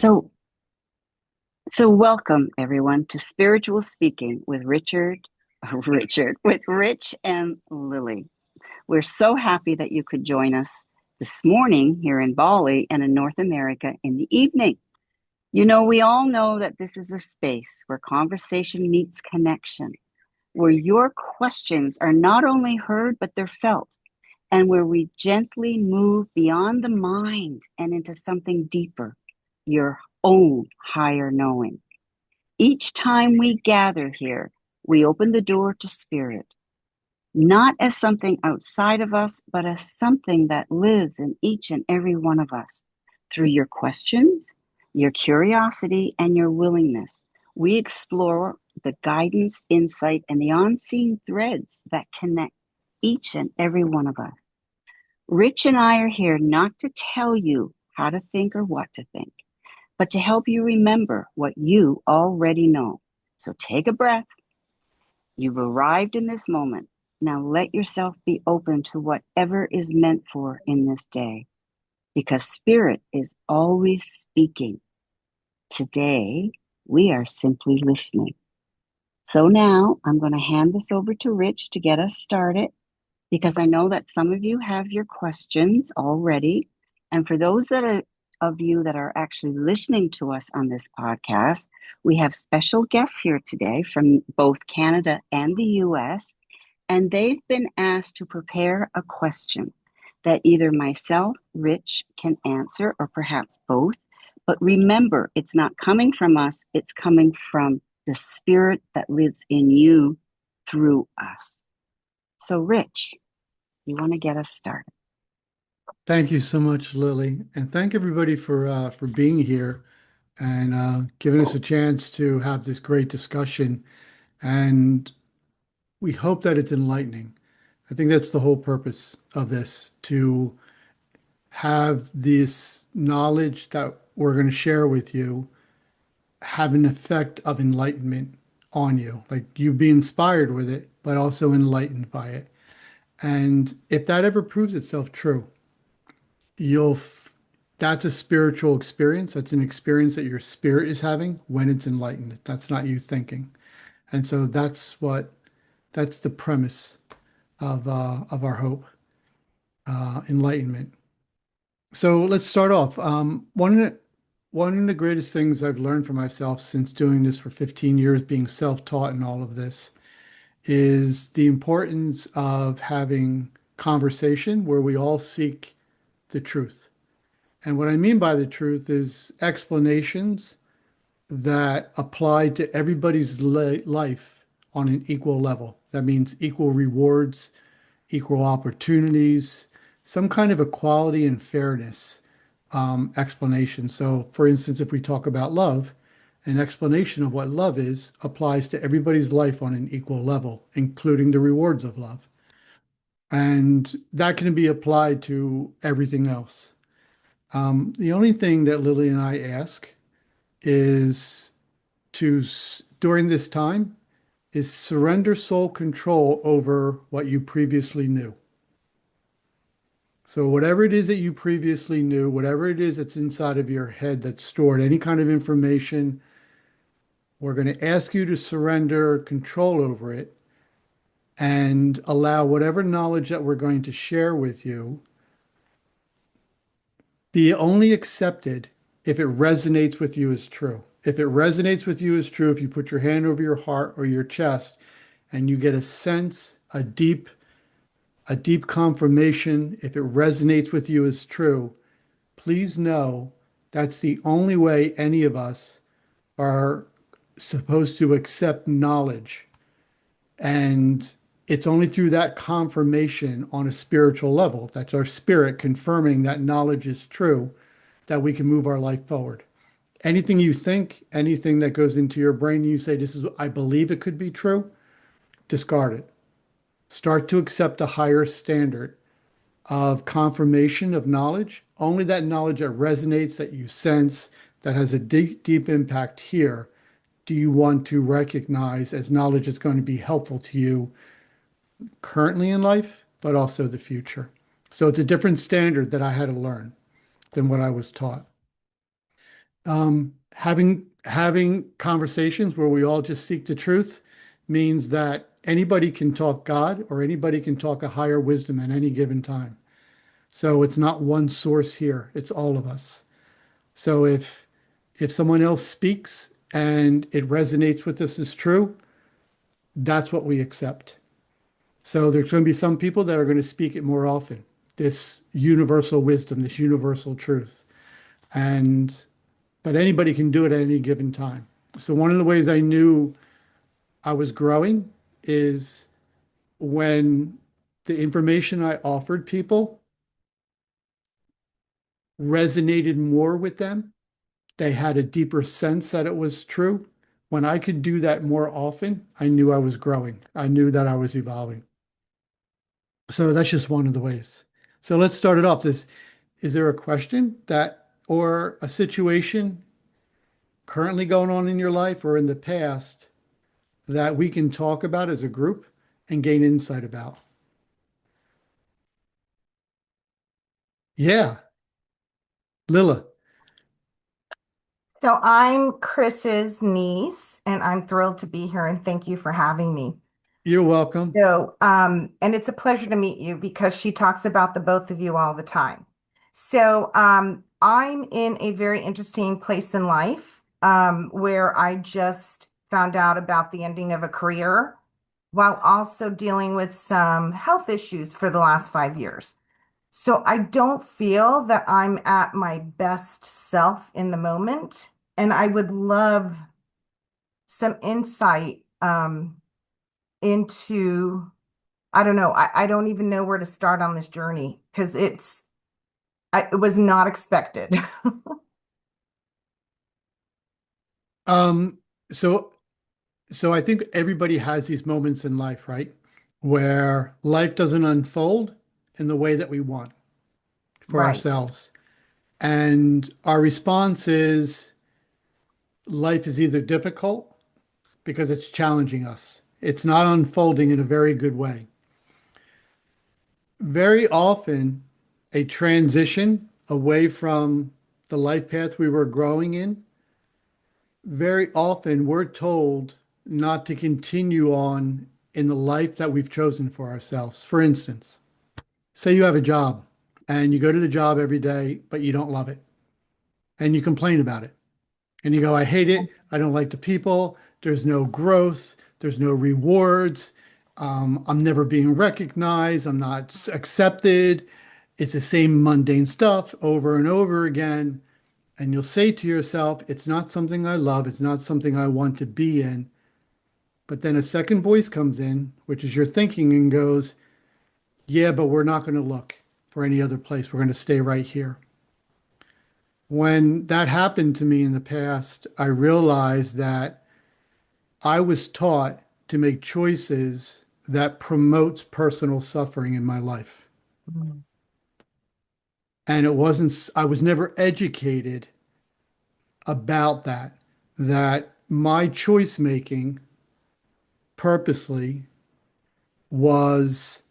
So, so welcome everyone to Spiritual Speaking with with Rich and Lily. We're so happy that you could join us this morning here in Bali and in North America in the evening. We all know that this is a space where conversation meets connection, where your questions are not only heard, but they're felt, and where we gently move beyond the mind and into something deeper, your own higher knowing. Each time we gather here, we open the door to spirit, not as something outside of us, but as something that lives in each and every one of us. Through your questions, your curiosity, and your willingness, we explore the guidance, insight, and the unseen threads that connect each and every one of us. Rich and I are here not to tell you how to think or what to think, but to help you remember what you already know. So take a breath. You've arrived in this moment. Now let yourself be open to whatever is meant for in this day, because Spirit is always speaking. Today, we are simply listening. So now I'm going to hand this over to Rich to get us started, because I know that some of you have your questions already. And for those of you that are actually listening to us on this podcast, we have special guests here today from both Canada and the US, and they've been asked to prepare a question that either myself, Rich, can answer, or perhaps both. But remember, it's not coming from us, it's coming from the spirit that lives in you through us. So, Rich, you want to get us started? Thank you so much, Lily, and thank everybody for being here and giving us a chance to have this great discussion. And we hope that it's enlightening. I think that's the whole purpose of this, to have this knowledge that we're going to share with you have an effect of enlightenment on you, like you be inspired with it, but also enlightened by it. And if that ever proves itself true, you'll f that's a spiritual experience. That's an experience that your spirit is having when it's enlightened. That's not you thinking. And so that's the premise of our hope, enlightenment. So let's start off. One of the greatest things I've learned for myself since doing this for 15 years, being self-taught and all of this, is the importance of having conversation where we all seek the truth. And what I mean by the truth is explanations that apply to everybody's life on an equal level. That means equal rewards, equal opportunities, some kind of equality and fairness explanation. So, for instance, if we talk about love, an explanation of what love is applies to everybody's life on an equal level, including the rewards of love. And that can be applied to everything else. The only thing that Lily and I ask is during this time, is surrender sole control over what you previously knew. So, whatever it is that you previously knew, whatever it is that's inside of your head that's stored, any kind of information, we're going to ask you to surrender control over it and allow whatever knowledge that we're going to share with you be only accepted if it resonates with you as true. If it resonates with you as true, if you put your hand over your heart or your chest and you get a sense, a deep confirmation, if it resonates with you as true, please know that's the only way any of us are supposed to accept knowledge. And it's only through that confirmation on a spiritual level, that's our spirit confirming that knowledge is true, that we can move our life forward. Anything you think, anything that goes into your brain, you say, this is, I believe it could be true, discard it. Start to accept a higher standard of confirmation of knowledge, only that knowledge that resonates, that you sense, that has a deep, deep impact here. Do you want to recognize as knowledge that's going to be helpful to you currently in life, but also the future? So it's a different standard that I had to learn than what I was taught. Having conversations where we all just seek the truth means that anybody can talk God or anybody can talk a higher wisdom at any given time. So it's not one source here, it's all of us. So if someone else speaks and it resonates with us as true, that's what we accept. So there's going to be some people that are going to speak it more often, this universal wisdom, this universal truth. And but anybody can do it at any given time. So one of the ways I knew I was growing is when the information I offered people resonated more with them. They had a deeper sense that it was true. When I could do that more often, I knew I was growing. I knew that I was evolving. So that's just one of the ways. So let's start it off. Is there a question that or a situation currently going on in your life or in the past that we can talk about as a group and gain insight about? Yeah, Lila, So I'm Chris's niece, and I'm thrilled to be here and thank you for having me. you're welcome. And it's a pleasure to meet you because she talks about the both of you all the time. I'm in a very interesting place in life, where I just found out about the ending of a career while also dealing with some health issues for the last 5 years. So I don't feel that I'm at my best self in the moment. And I would love some insight into, I don't know, I don't even know where to start on this journey because it was not expected. Um, so so I think everybody has these moments in life, right? Where life doesn't unfold in the way that we want for Right. ourselves. And our response is life is either difficult because it's challenging us. It's not unfolding in a very good way. Very often, a transition away from the life path we were growing in, very often we're told not to continue on in the life that we've chosen for ourselves. For instance, say you have a job and you go to the job every day, but you don't love it and you complain about it. And you go, I hate it. I don't like the people. There's no growth. There's no rewards. I'm never being recognized. I'm not accepted. It's the same mundane stuff over and over again. And you'll say to yourself, it's not something I love. It's not something I want to be in. But then a second voice comes in, which is your thinking, and goes, yeah, but we're not going to look for any other place. We're going to stay right here. When that happened to me in the past, I realized that I was taught to make choices that promotes personal suffering in my life. Mm. And it wasn't, I was never educated about that, that my choice making purposely was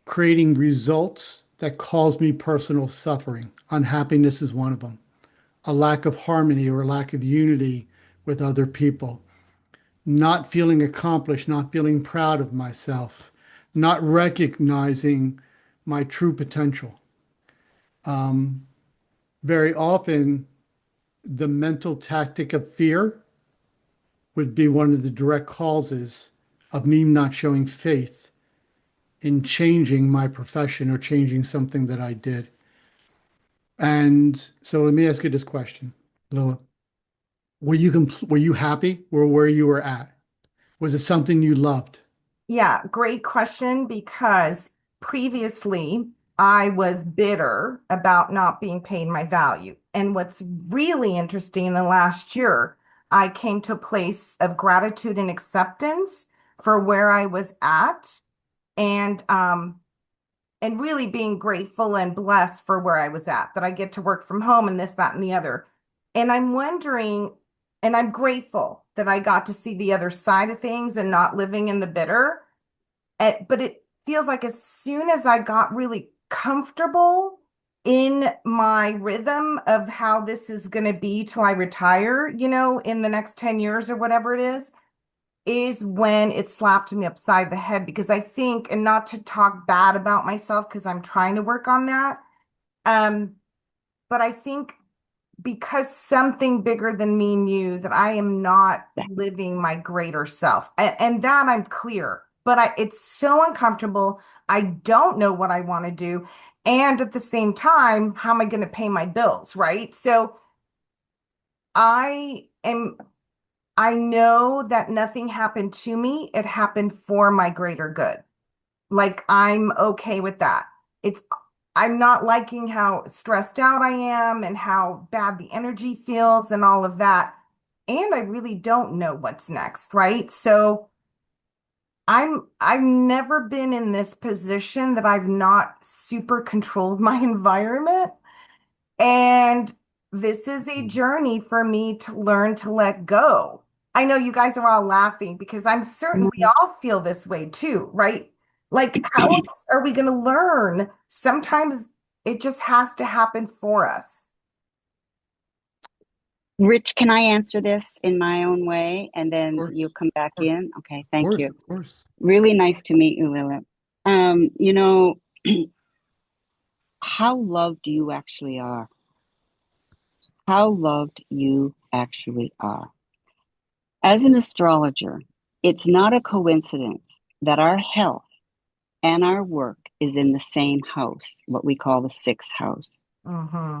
creating results that caused me personal suffering. Unhappiness is one of them. A lack of harmony or a lack of unity with other people, not feeling accomplished, not feeling proud of myself, not recognizing my true potential. Very often, the mental tactic of fear would be one of the direct causes of me not showing faith in changing my profession or changing something that I did. And so let me ask you this question, Lila. Were you happy where you were at? Was it something you loved? Yeah, great question because previously I was bitter about not being paid my value. And what's really interesting in the last year, I came to a place of gratitude and acceptance for where I was at and and really being grateful and blessed for where I was at, that I get to work from home and this, that, and the other. And I'm wondering, and I'm grateful that I got to see the other side of things and not living in the bitter. But it feels like as soon as I got really comfortable in my rhythm of how this is going to be till I retire, in the next 10 years or whatever it is when it slapped me upside the head because I think, and not to talk bad about myself because I'm trying to work on that, um, but I think because something bigger than me knew that I am not living my greater self. And that I'm clear, but it's so uncomfortable. I don't know what I want to do. And at the same time, how am I going to pay my bills, right? So I am, I know that nothing happened to me. It happened for my greater good. Like I'm okay with that. It's I'm not liking how stressed out I am and how bad the energy feels and all of that. And I really don't know what's next, right? So I've never been in this position that I've not super controlled my environment. And this is a journey for me to learn to let go. I know you guys are all laughing because I'm certain we Mhm. all feel this way too, right? Like, how else are we going to learn? Sometimes it just has to happen for us. Rich, can I answer this in my own way and Of then you course, come back of in? Okay, thank course, you. of course. Really nice to meet you, Lilith. You know, how loved you actually are. How loved you actually are. As an astrologer, it's not a coincidence that our health and our work is in the same house, what we call the sixth house. Mm-hmm.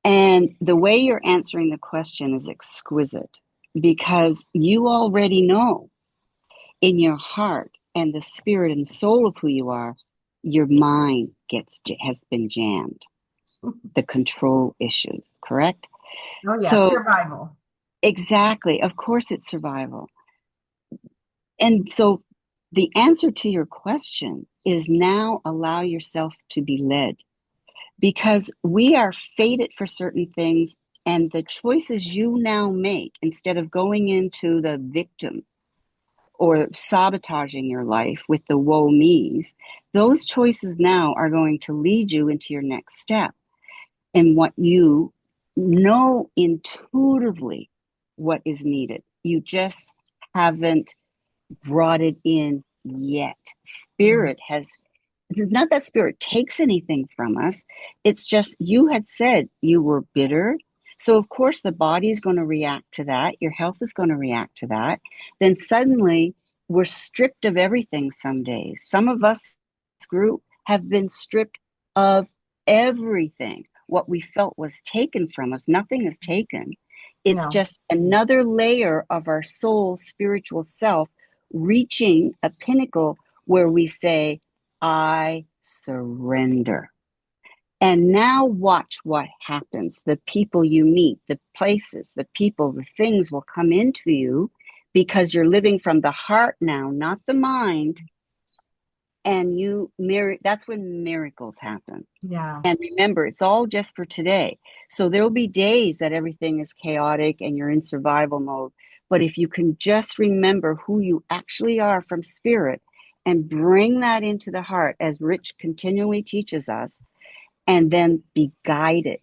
And the way you're answering the question is exquisite because you already know in your heart and the spirit and soul of who you are, your mind has been jammed. The control issues, correct? Oh yeah, So survival. exactly, of course it's survival. And so the answer to your question is now allow yourself to be led because we are fated for certain things. And the choices you now make, instead of going into the victim or sabotaging your life with the woe me's, those choices now are going to lead you into your next step and what you know intuitively what is needed. You just haven't brought it in yet. Mm. Spirit has, it's not that spirit takes anything from us. It's just you had said you were bitter. So, of course, the body is going to react to that. Your health is going to react to that. Then suddenly we're stripped of everything some days. Some of us, this group, have been stripped of everything. What we felt was taken from us, nothing is taken. It's No, just another layer of our soul, spiritual self reaching a pinnacle where we say, I surrender. And now watch what happens. The people you meet, the places, the people, the things will come into you because you're living from the heart now, not the mind. And that's when miracles happen. yeah, And remember, it's all just for today. So there'll be days that everything is chaotic and you're in survival mode. But if you can just remember who you actually are from spirit and bring that into the heart, as Rich continually teaches us, and then be guided,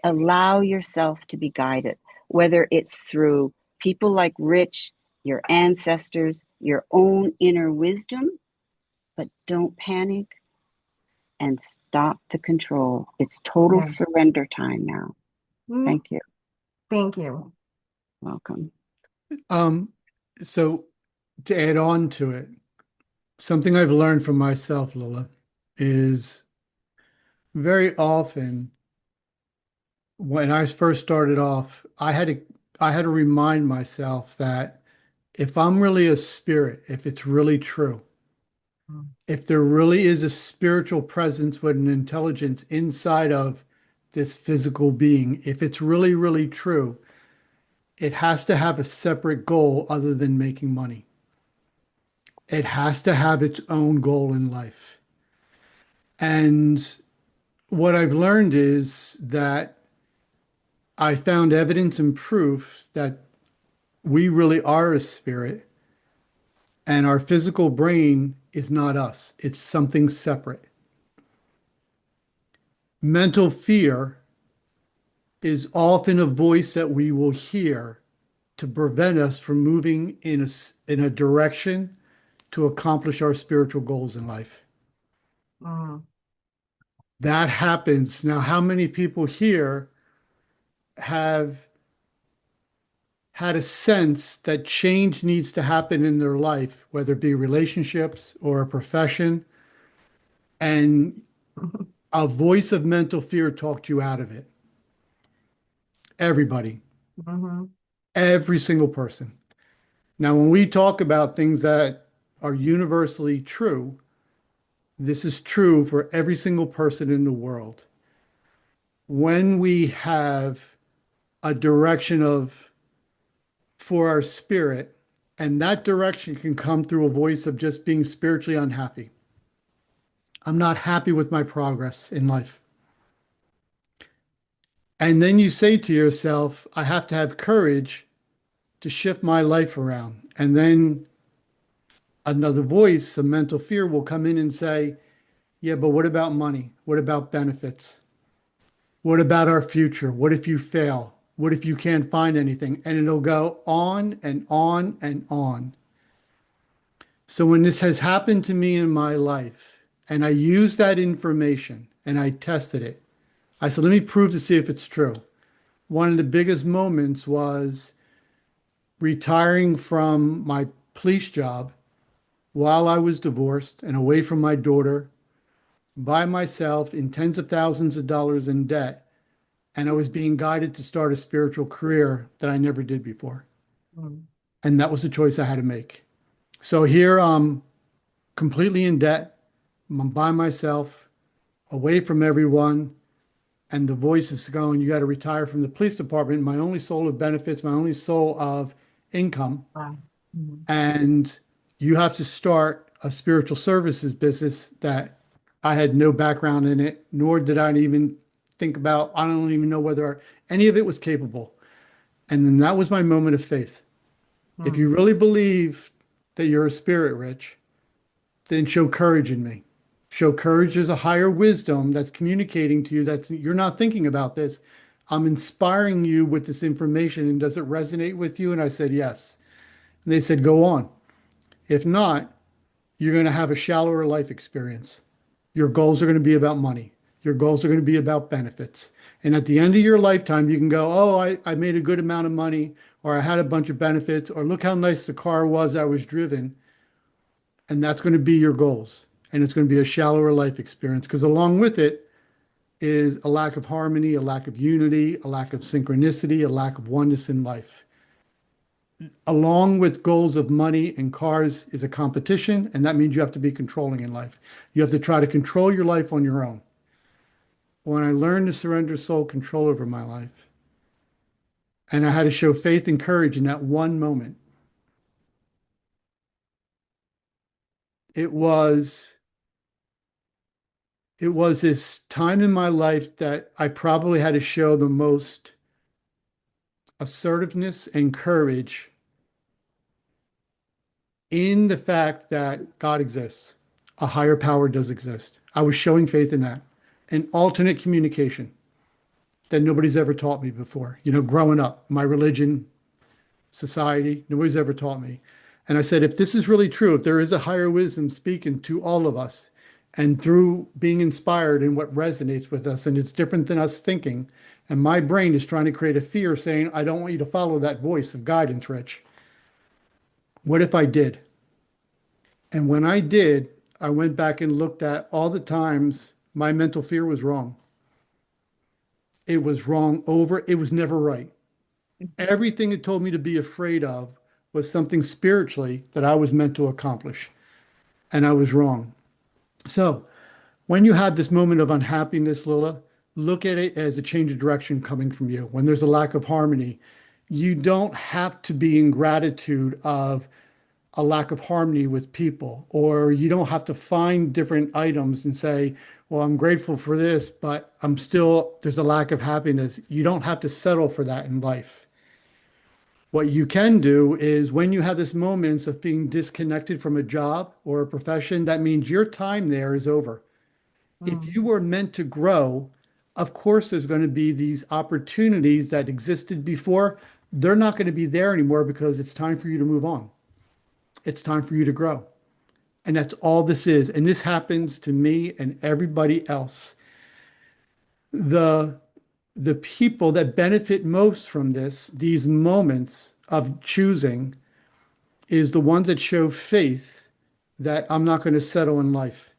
allow yourself to be guided, whether it's through people like Rich, your ancestors, your own inner wisdom, but don't panic and stop the control. It's total yeah. surrender time now. Mm, Thank you. thank you. Welcome. Um, so to add on to it, something I've learned from myself, Lila, is very often when I first started off, I had to remind myself that if I'm really a spirit, if it's really true, Mm. if there really is a spiritual presence with an intelligence inside of this physical being, if it's really, really true, it has to have a separate goal other than making money. It has to have its own goal in life. And what I've learned is that I found evidence and proof that we really are a spirit and our physical brain is not us. It's something separate. Mental fear is often a voice that we will hear to prevent us from moving in a direction to accomplish our spiritual goals in life. Mm, That happens. Now, how many people here have had a sense that change needs to happen in their life, whether it be relationships or a profession, and a voice of mental fear talked you out of it? Everybody, mhm, every single person. Now, when we talk about things that are universally true, this is true for every single person in the world. When we have a direction of for our spirit, and that direction can come through a voice of just being spiritually unhappy. I'm not happy with my progress in life. And then you say to yourself, I have to have courage to shift my life around. And then another voice, a mental fear, will come in and say, yeah, but what about money? What about benefits? What about our future? What if you fail? What if you can't find anything? And it'll go on and on and on. So when this has happened to me in my life, and I used that information and I tested it, I said, let me prove to see if it's true. One of the biggest moments was retiring from my police job while I was divorced and away from my daughter by myself in tens of thousands of dollars in debt. And I was being guided to start a spiritual career that I never did before. mm, And that was the choice I had to make. So here I'm completely in debt. I'm by myself, away from everyone. And the voice is going, you got to retire from the police department, my only source of benefits, my only source of income. wow, mhm, And you have to start a spiritual services business that I had no background in it, nor did I even think about. I don't even know whether any of it was capable. And then that was my moment of faith. If mm, you really believe that you're a spirit, Rich, then show courage in me. Show courage. There's a higher wisdom that's communicating to you that you're not thinking about this. I'm inspiring you with this information. And does it resonate with you? And I said, yes. And they said, go on. If not, you're going to have a shallower life experience. Your goals are going to be about money. Your goals are going to be about benefits. And at the end of your lifetime, you can go, oh, I made a good amount of money, or I had a bunch of benefits, or look how nice the car was I was driven. And that's going to be your goals. And it's going to be a shallower life experience because along with it is a lack of harmony, a lack of unity, a lack of synchronicity, a lack of oneness in life. Along with goals of money and cars is a competition, and that means you have to be controlling in life. You have to try to control your life on your own. When I learned to surrender soul control over my life, and I had to show faith and courage in that one moment, it was it was this time in my life that I probably had to show the most assertiveness and courage in the fact that God exists. A higher power does exist. I was showing faith in that. An alternate communication that nobody's ever taught me before. You know, growing up, my religion, society, nobody's ever taught me. And I said, if this is really true, if there is a higher wisdom speaking to all of us, and through being inspired in what resonates with us, and it's different than us thinking, and my brain is trying to create a fear saying, I don't want you to follow that voice of guidance, Rich. What if I did? And when I did, I went back and looked at all the times my mental fear was wrong. It was wrong over, it was never right. Everything it told me to be afraid of was something spiritually that I was meant to accomplish, and I was wrong. So when you have this moment of unhappiness, Lila, look at it as a change of direction coming from you. When there's a lack of harmony, you don't have to be in gratitude of a lack of harmony with people, or you don't have to find different items and say, well, I'm grateful for this, but there's a lack of happiness. You don't have to settle for that in life. What you can do is when you have this moments of being disconnected from a job or a profession, that means your time there is over. If mm, you were meant to grow, of course, there's going to be these opportunities that existed before. They're not going to be there anymore because it's time for you to move on. It's time for you to grow. And that's all this is. And this happens to me and everybody else. The the people that benefit most from this, these moments of choosing, is the ones that show faith that I'm not going to settle in life.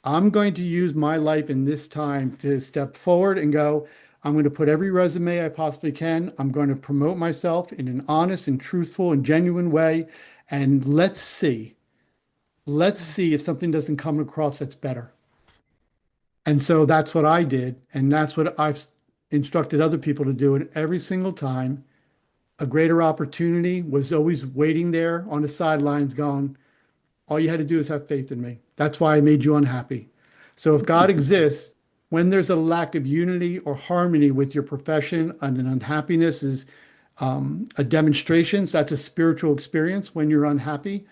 I'm going to use my life in this time to step forward and go, I'm going to put every resume I possibly can. I'm going to promote myself in an honest and truthful and genuine way. And let's see if something doesn't come across that's better. And so that's what I did. And that's what I've instructed other people to do. And every single time, a greater opportunity was always waiting there on the sidelines going, all you had to do is have faith in me. That's why I made you unhappy. So if God exists, when there's a lack of unity or harmony with your profession and an unhappiness is a demonstration, so that's a spiritual experience. When you're unhappy,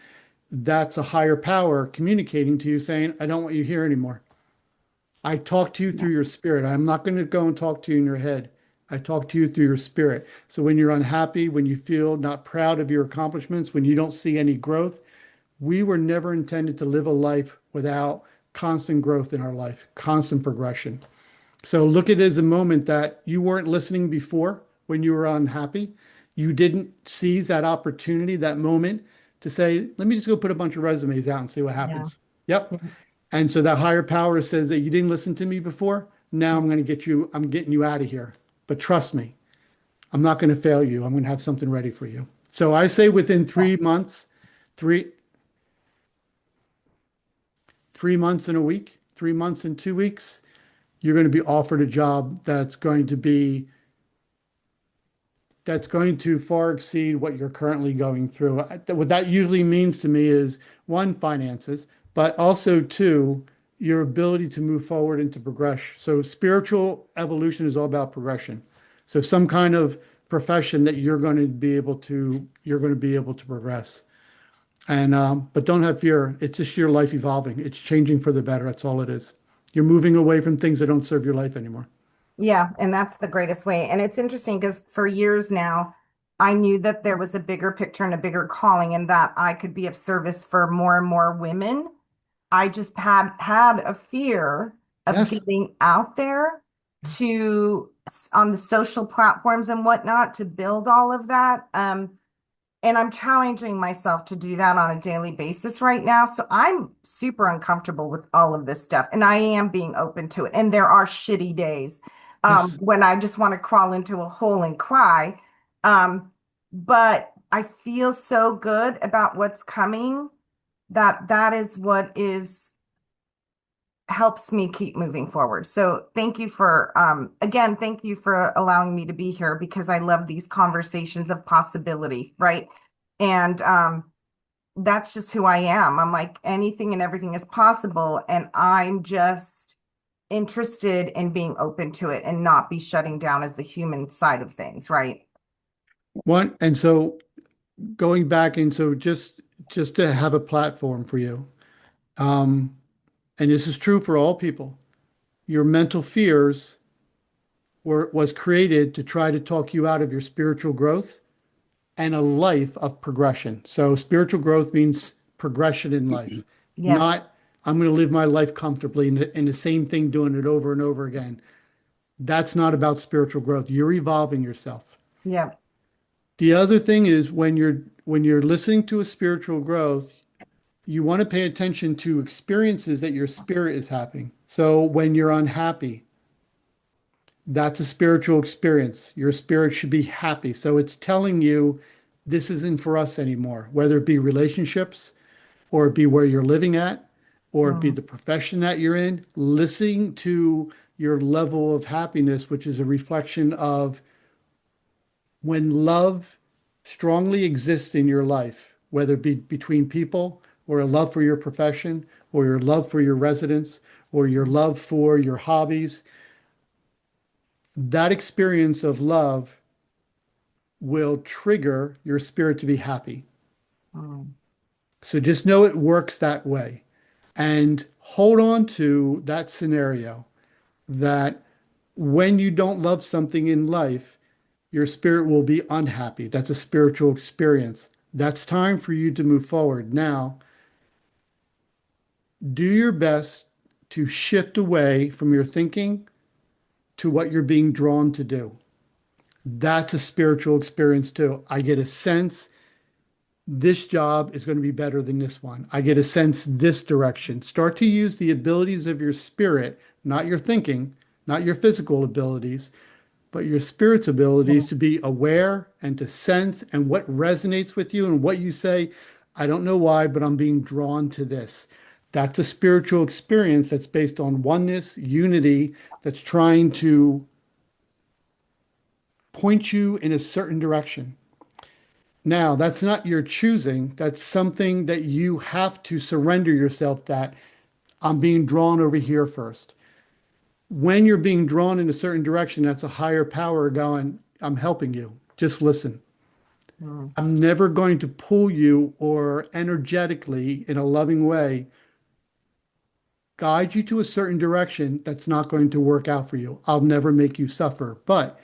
that's a higher power communicating to you saying, I don't want you here anymore. I talk to you Yeah. through your spirit. I'm not going to go and talk to you in your head. I talk to you through your spirit. So when you're unhappy, when you feel not proud of your accomplishments, when you don't see any growth, we were never intended to live a life without constant growth in our life, constant progression. So look at it as a moment that you weren't listening before when you were unhappy. You didn't seize that opportunity, that moment to say, let me just go put a bunch of resumes out and see what Yeah. happens. Yep. And so that higher power says that you didn't listen to me before. Now I'm going to get you, I'm getting you out of here. But trust me, I'm not going to fail you. I'm going to have something ready for you. So I say within Yeah. 3 months, three 3 months and a week, 3 months and 2 weeks, you're going to be offered a job that's going to far exceed what you're currently going through. What that usually means to me is one, finances, but also two, your ability to move forward and to progress. So spiritual evolution is all about progression. So some kind of profession that you're going to be able to progress. And but don't have fear. It's just your life evolving. It's changing for the better. That's all it is. You're moving away from things that don't serve your life anymore. Yeah, and that's the greatest way. And it's interesting because for years now, I knew that there was a bigger picture and a bigger calling, and that I could be of service for more and more women. I just had a fear of Yes. getting out there to on the social platforms and whatnot to build all of that. And I'm challenging myself to do that on a daily basis right now. So I'm super uncomfortable with all of this stuff. And I am being open to it. And there are shitty days Yes. when I just want to crawl into a hole and cry. But I feel so good about what's coming that that is what is helps me keep moving forward. So thank you for again, thank you for allowing me to be here because I love these conversations of possibility, right? And that's just who I am. I'm like anything and everything is possible, and I'm just interested in being open to it and not be shutting down as the human side of things, right? One, and so going back, and so just to have a platform for you, um, and this is true for all people. Your mental fears was created to try to talk you out of your spiritual growth and a life of progression. So spiritual growth means progression in life, Yes. not I'm going to live my life comfortably in the same thing, doing it over and over again. That's not about spiritual growth. You're evolving yourself. Yeah. The other thing is when you're listening to a spiritual growth, you want to pay attention to experiences that your spirit is having. So when you're unhappy, that's a spiritual experience. Your spirit should be happy. So it's telling you this isn't for us anymore, whether it be relationships or it be where you're living at, or it be Mm, the profession that you're in. Listening to your level of happiness, which is a reflection of when love strongly exists in your life, whether it be between people or a love for your profession or your love for your residence or your love for your hobbies, that experience of love will trigger your spirit to be happy. mm, So just know it works that way and hold on to that scenario that When you don't love something in life, your spirit will be unhappy. That's a spiritual experience. That's time for you to move forward. Now, do your best to shift away from your thinking to what you're being drawn to do. That's a spiritual experience too. I get a sense this job is going to be better than this one. I get a sense this direction. Start to use the abilities of your spirit, not your thinking, not your physical abilities, but your spirit's abilities to be aware and to sense and what resonates with you and what you say, I don't know why, but I'm being drawn to this. That's a spiritual experience that's based on oneness, unity, that's trying to point you in a certain direction. Now, that's not your choosing. That's something that you have to surrender yourself that I'm being drawn over here first. When you're being drawn in a certain direction, that's a higher power going, I'm helping you. Just listen. Mm. I'm never going to pull you or energetically, in a loving way, guide you to a certain direction that's not going to work out for you. I'll never make you suffer. But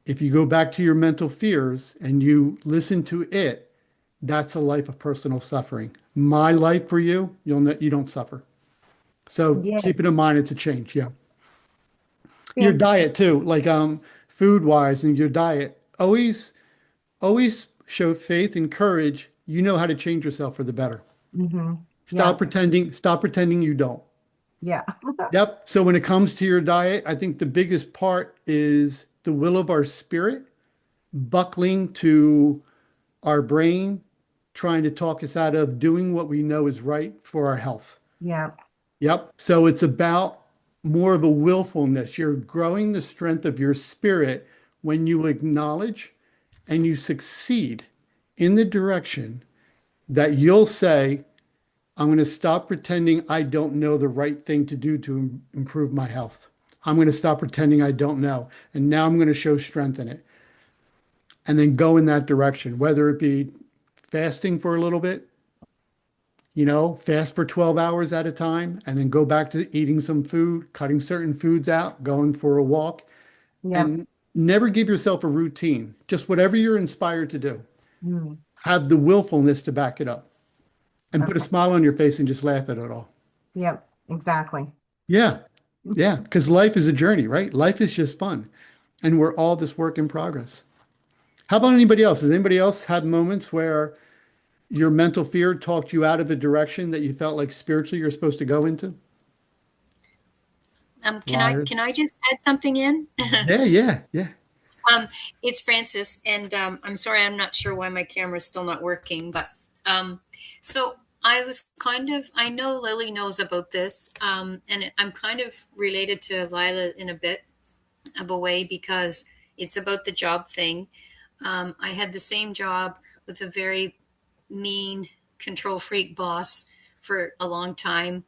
if you go back to your mental fears and you listen to it, that's a life of personal suffering. My life for you, you don't suffer. So Yeah. keep it in mind, it's a change. Yeah. Your Fan- diet too, like food wise and your diet. Always show faith and courage. You know how to change yourself for the better. mhm. Stop Yeah. pretending, stop pretending you don't. Yeah. Yep. So when it comes to your diet, I think the biggest part is the will of our spirit buckling to our brain, trying to talk us out of doing what we know is right for our health. Yeah. Yep. So it's about more of a willfulness. You're growing the strength of your spirit when you acknowledge and you succeed in the direction that you'll say, I'm going to stop pretending I don't know the right thing to do to improve my health. I'm going to stop pretending I don't know. And now I'm going to show strength in it. And then go in that direction, whether it be fasting for a little bit, fast for 12 hours at a time, and then go back to eating some food, cutting certain foods out, going for a walk, Yeah. and never give yourself a routine. Just whatever you're inspired to do. Mm. Have the willfulness to back it up and put a Okay. smile on your face and just laugh at it all. Yep. Exactly. Yeah. Yeah. Because life is a journey, right? Life is just fun. And we're all this work in progress. How about anybody else? Has anybody else had moments where your mental fear talked you out of a direction that you felt like spiritually you're supposed to go into? Can Liars. I just add something in? Yeah, yeah, yeah. Um, it's Francis, and I'm sorry, I'm not sure why my camera's still not working, but um, so I was I know Lily knows about this, and I'm kind of related to Lila in a bit of a way because it's about the job thing. I had the same job with a very mean control freak boss for a long time.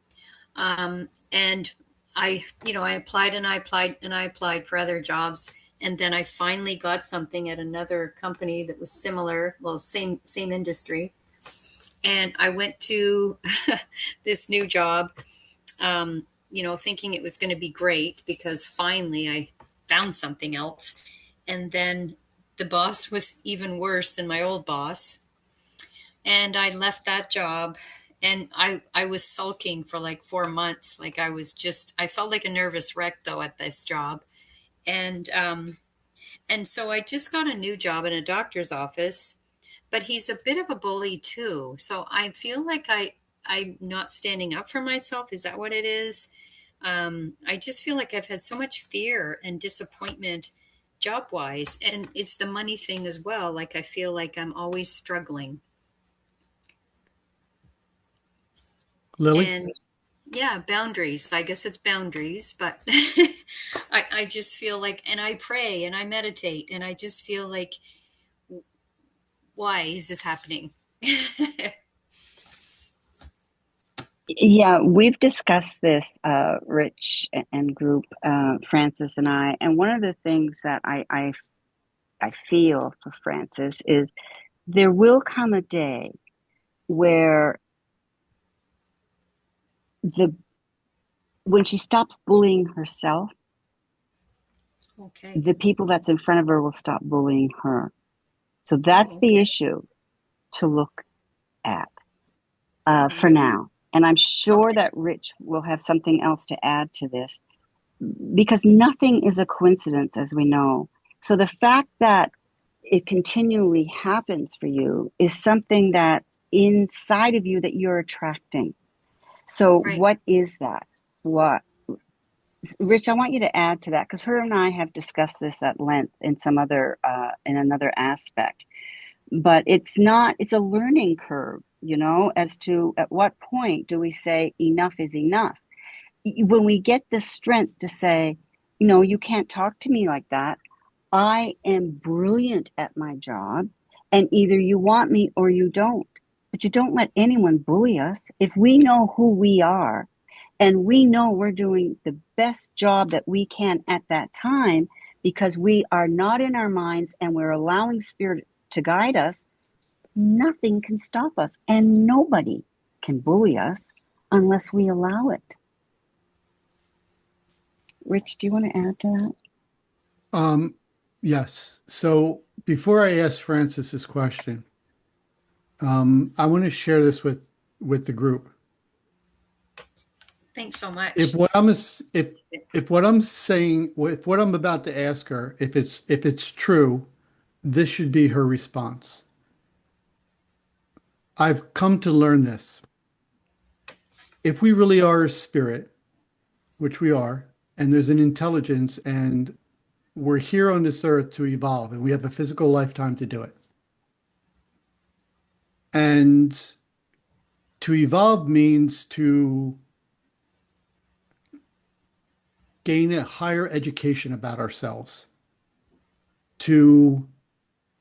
And I applied and I applied and I applied for other jobs. And then I finally got something at another company that was similar, well, same industry. And I went to this new job, thinking it was going to be great because finally I found something else. And then the boss was even worse than my old boss. And I left that job and I was sulking for like 4 months. Like I felt like a nervous wreck though at this job. And so I just got a new job in a doctor's office, but he's a bit of a bully too. So I feel like I'm not standing up for myself. Is that what it is? I just feel like I've had so much fear and disappointment job wise. And it's the money thing as well. Like I feel like I'm always struggling. Lily? And yeah, boundaries. I guess it's boundaries, but I just feel like, and I pray and I meditate, and I just feel like, why is this happening? Yeah, we've discussed this, Rich and group, Francis and I. And one of the things that I feel for Francis is there will come a day where the when she stops bullying herself, Okay. the people that's in front of her will stop bullying her. So that's Oh, the okay. issue to look at for Okay. now. And I'm sure Okay. that Rich will have something else to add to this because nothing is a coincidence, as we know. So the fact that it continually happens for you is something that's inside of you that you're attracting. So Right. what is that? What, Rich, I want you to add to that because her and I have discussed this at length in some other in another aspect. But it's not, it's a learning curve, as to at what point do we say enough is enough? When we get the strength to say, no, you can't talk to me like that. I am brilliant at my job, and either you want me or you don't. But you don't let anyone bully us. If we know who we are and we know we're doing the best job that we can at that time because we are not in our minds and we're allowing spirit to guide us, nothing can stop us and nobody can bully us unless we allow it. Rich, do you want to add to that? Um, yes. So before I ask Francis this question, I want to share this with the group. Thanks so If much. what I'm if what I'm saying, if what I'm about to ask her, if it's true, this should be her response. I've come to learn this. If we really are a spirit, which we are, and there's an intelligence, and we're here on this earth to evolve, and we have a physical lifetime to do it. And to evolve means to gain a higher education about ourselves. To,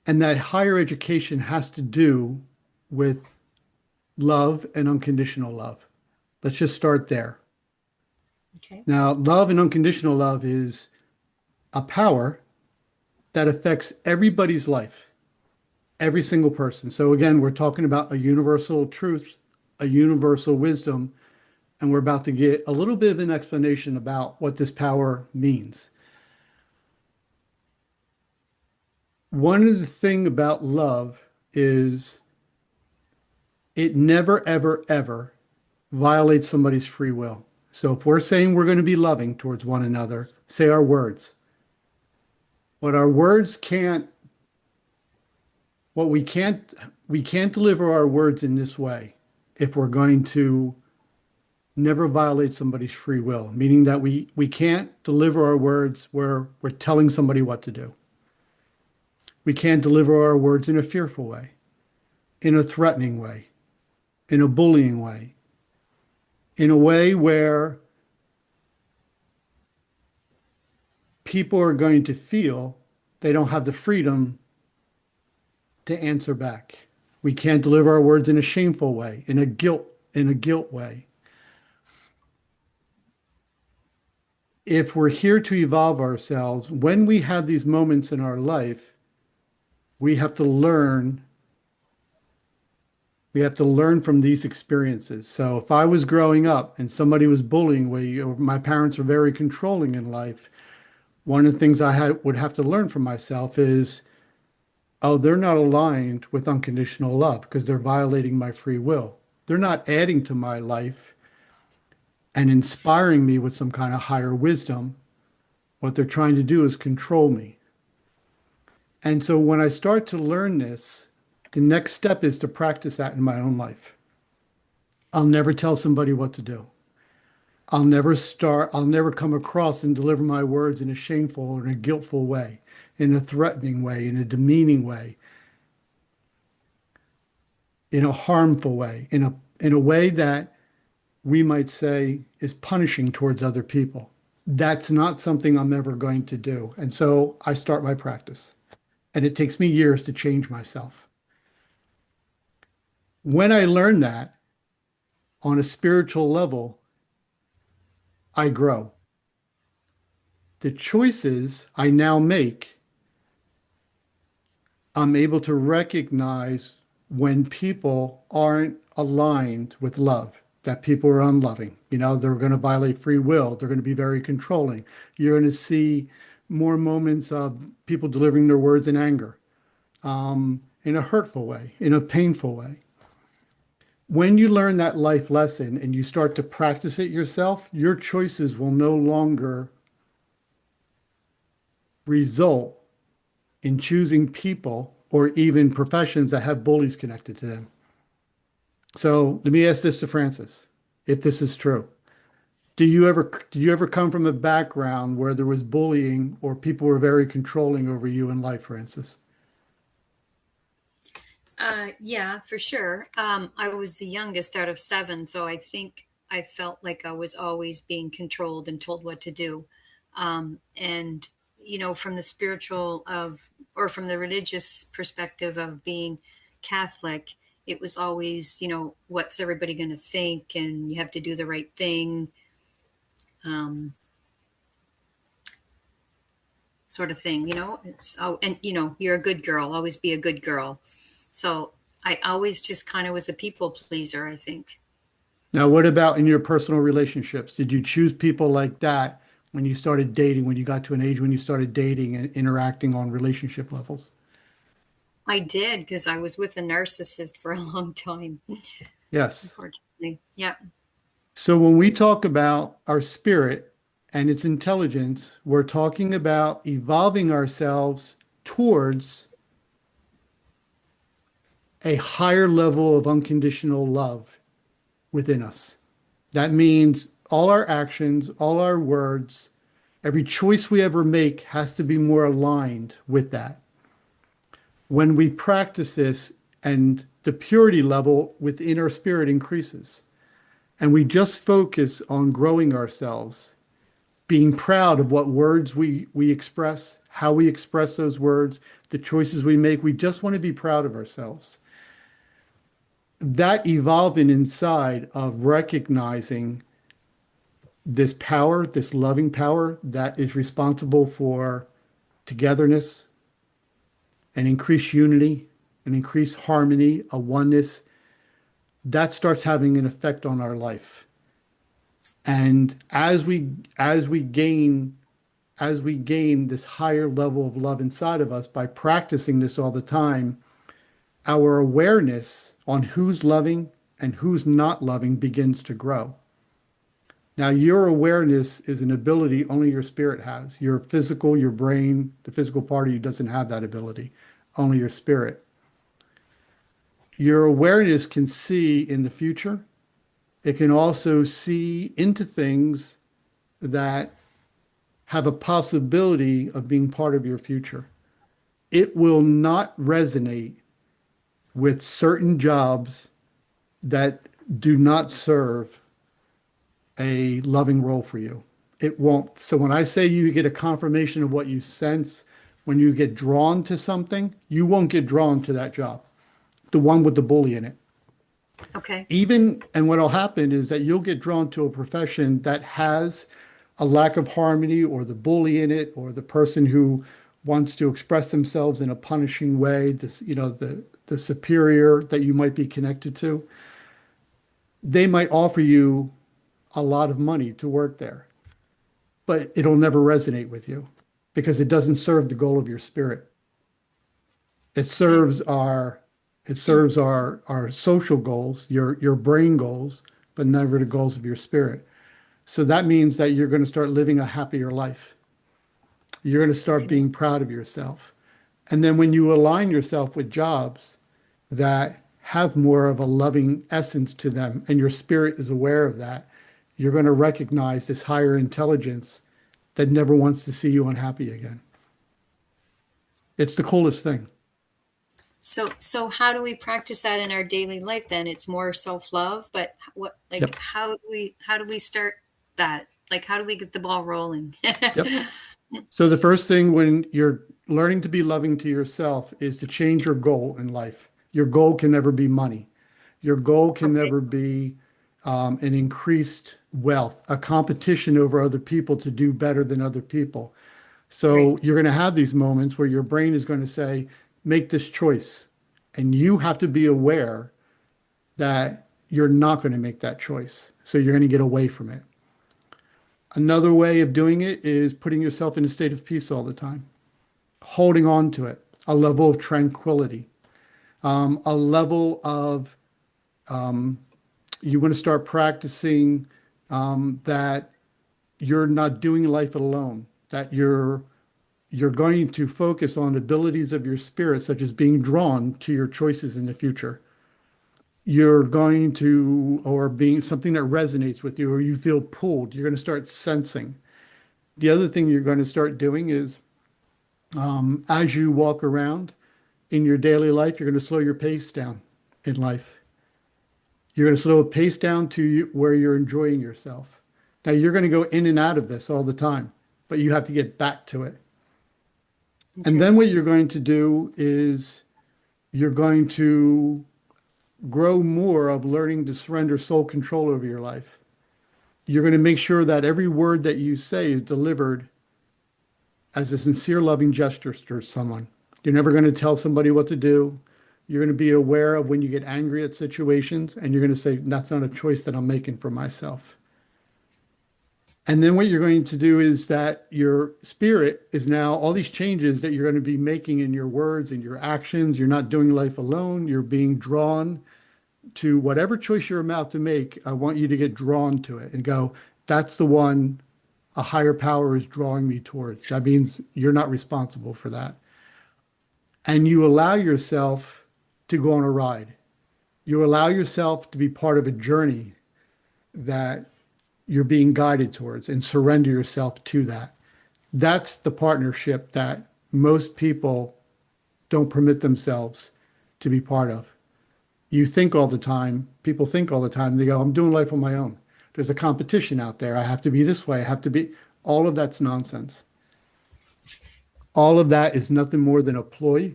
and that higher education has to do with love and unconditional love. Let's just start there. Okay. Now, love and unconditional love is a power that affects everybody's life, every single person. So again, we're talking about a universal truth, a universal wisdom, and we're about to get a little bit of an explanation about what this power means. One of the thing about love is it never, ever, ever violates somebody's free will. So if we're saying we're going to be loving towards one another, say our words. What our words can't, what we can't deliver our words in this way if we're going to never violate somebody's free will, meaning that we can't deliver our words where we're telling somebody what to do. We can't deliver our words in a fearful way, in a threatening way, in a bullying way, in a way where people are going to feel they don't have the freedom to answer back. We can't deliver our words in a shameful way, in a guilt way. If we're here to evolve ourselves, when we have these moments in our life, we have to learn. We have to learn from these experiences. So if I was growing up and somebody was bullying me, or my parents were very controlling in life, one of the things would have to learn from myself is, oh, they're not aligned with unconditional love because they're violating my free will. They're not adding to my life and inspiring me with some kind of higher wisdom. What they're trying to do is control me. And so when I start to learn this, the next step is to practice that in my own life. I'll never tell somebody what to do. I'll never come across and deliver my words in a shameful or in a guiltful way, in a threatening way, in a demeaning way, in a harmful way, in a way that we might say is punishing towards other people. That's not something I'm ever going to do. And so I start my practice. And it takes me years to change myself. When I learn that on a spiritual level, I grow. The choices I now make, I'm able to recognize when people aren't aligned with love, that people are unloving. You know, they're going to violate free will. They're going to be very controlling. You're going to see more moments of people delivering their words in anger, in a hurtful way, in a painful way. When you learn that life lesson and you start to practice it yourself, your choices will no longer result in choosing people or even professions that have bullies connected to them. So let me ask this to Francis, if this is true. Did you ever come from a background where there was bullying or people were very controlling over you in life, Francis? Yeah, for sure. I was the youngest out of seven, so I think I felt like I was always being controlled and told what to do. And from the spiritual of or from the religious perspective of being Catholic, it was always, what's everybody going to think, and you have to do the right thing, um, sort of thing. It's and you're a good girl, always be a good girl. So I always just kind of was a people pleaser, I think. Now, what about in your personal relationships? Did you choose people like that when you started dating, when you got to an age when you started dating and interacting on relationship levels? I did because I was with a narcissist for a long time, Yes. unfortunately. Yeah. So when we talk about our spirit and its intelligence, we're talking about evolving ourselves towards a higher level of unconditional love within us. That means all our actions, all our words, every choice we ever make has to be more aligned with that. When we practice this and the purity level within our spirit increases, and we just focus on growing ourselves, being proud of what words we express, how we express those words, the choices we make, we just want to be proud of ourselves. That evolving inside of recognizing this power, this loving power that is responsible for togetherness and increased unity and increased harmony, a oneness, that starts having an effect on our life. And as we gain this higher level of love inside of us by practicing this all the time, our awareness on who's loving and who's not loving begins to grow. Now, your awareness is an ability only your spirit has. Your physical, your brain, the physical part of you doesn't have that ability, only your spirit. Your awareness can see in the future. It can also see into things that have a possibility of being part of your future. It will not resonate with certain jobs that do not serve a loving role for you. It won't. So when I say you get a confirmation of what you sense, when you get drawn to something, you won't get drawn to that job, the one with the bully in it. Okay. And what'll happen is that you'll get drawn to a profession that has a lack of harmony or the bully in it or the person who wants to express themselves in a punishing way, the superior that you might be connected to. They might offer you a lot of money to work there, but it'll never resonate with you because it doesn't serve the goal of your spirit. It Okay. serves our social goals, your brain goals, but never the goals of your spirit. So that means that you're going to start living a happier life. You're going to start Okay. being proud of yourself. And then when you align yourself with jobs that have more of a loving essence to them, and your spirit is aware of that, you're going to recognize this higher intelligence that never wants to see you unhappy again. It's the coolest thing. So how do we practice that in our daily life then? It's more self-love, but Yep. how do we start that? Like, how do we get the ball rolling? Yep. So the first thing when you're learning to be loving to yourself is to change your goal in life. Your goal can never be money. Your goal can Okay. never be an increased wealth, a competition over other people to do better than other people. Right. So you're going to have these moments where your brain is going to say, make this choice. And you have to be aware that you're not going to make that choice. So you're going to get away from it. Another way of doing it is putting yourself in a state of peace all the time, holding on to it, a level of tranquility, a level of you want to start practicing that you're not doing life alone, that you're going to focus on abilities of your spirit, such as being drawn to your choices in the future. You're going to, or being something that resonates with you, or you feel pulled, you're going to start sensing. The other thing you're going to start doing is as you walk around in your daily life, you're going to slow your pace down in life. You're going to slow a pace down to where you're enjoying yourself. Now, you're going to go in and out of this all the time, but you have to get back to it. And Okay. then what you're going to do is you're going to grow more of learning to surrender sole control over your life. You're going to make sure that every word that you say is delivered as a sincere, loving gesture to someone. You're never going to tell somebody what to do. You're going to be aware of when you get angry at situations, and you're going to say, that's not a choice that I'm making for myself. And then what you're going to do is that your spirit is now all these changes that you're going to be making in your words and your actions. You're not doing life alone. You're being drawn to whatever choice you're about to make. I want you to get drawn to it and go, that's the one a higher power is drawing me towards. That means you're not responsible for that. And you allow yourself to go on a ride. You allow yourself to be part of a journey that you're being guided towards and surrender yourself to that. That's the partnership that most people don't permit themselves to be part of. You think all the time, people think all the time, they go, I'm doing life on my own. There's a competition out there. I have to be this way. I have to be, all of that's nonsense. All of that is nothing more than a ploy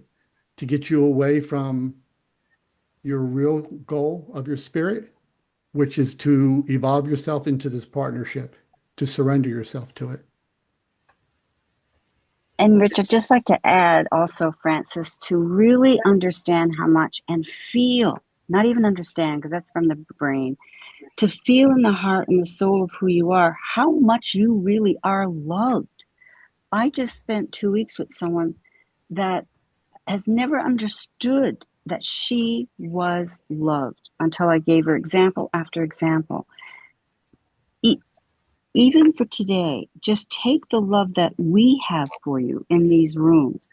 to get you away from your real goal of your spirit, which is to evolve yourself into this partnership, to surrender yourself to it. And Rich, I'd just like to add also, Francis, to really understand how much and feel, not even understand, because that's from the brain, to feel in the heart and the soul of who you are, how much you really are loved. I just spent 2 weeks with someone that has never understood that she was loved until I gave her example after example. Even for today, just take the love that we have for you in these rooms,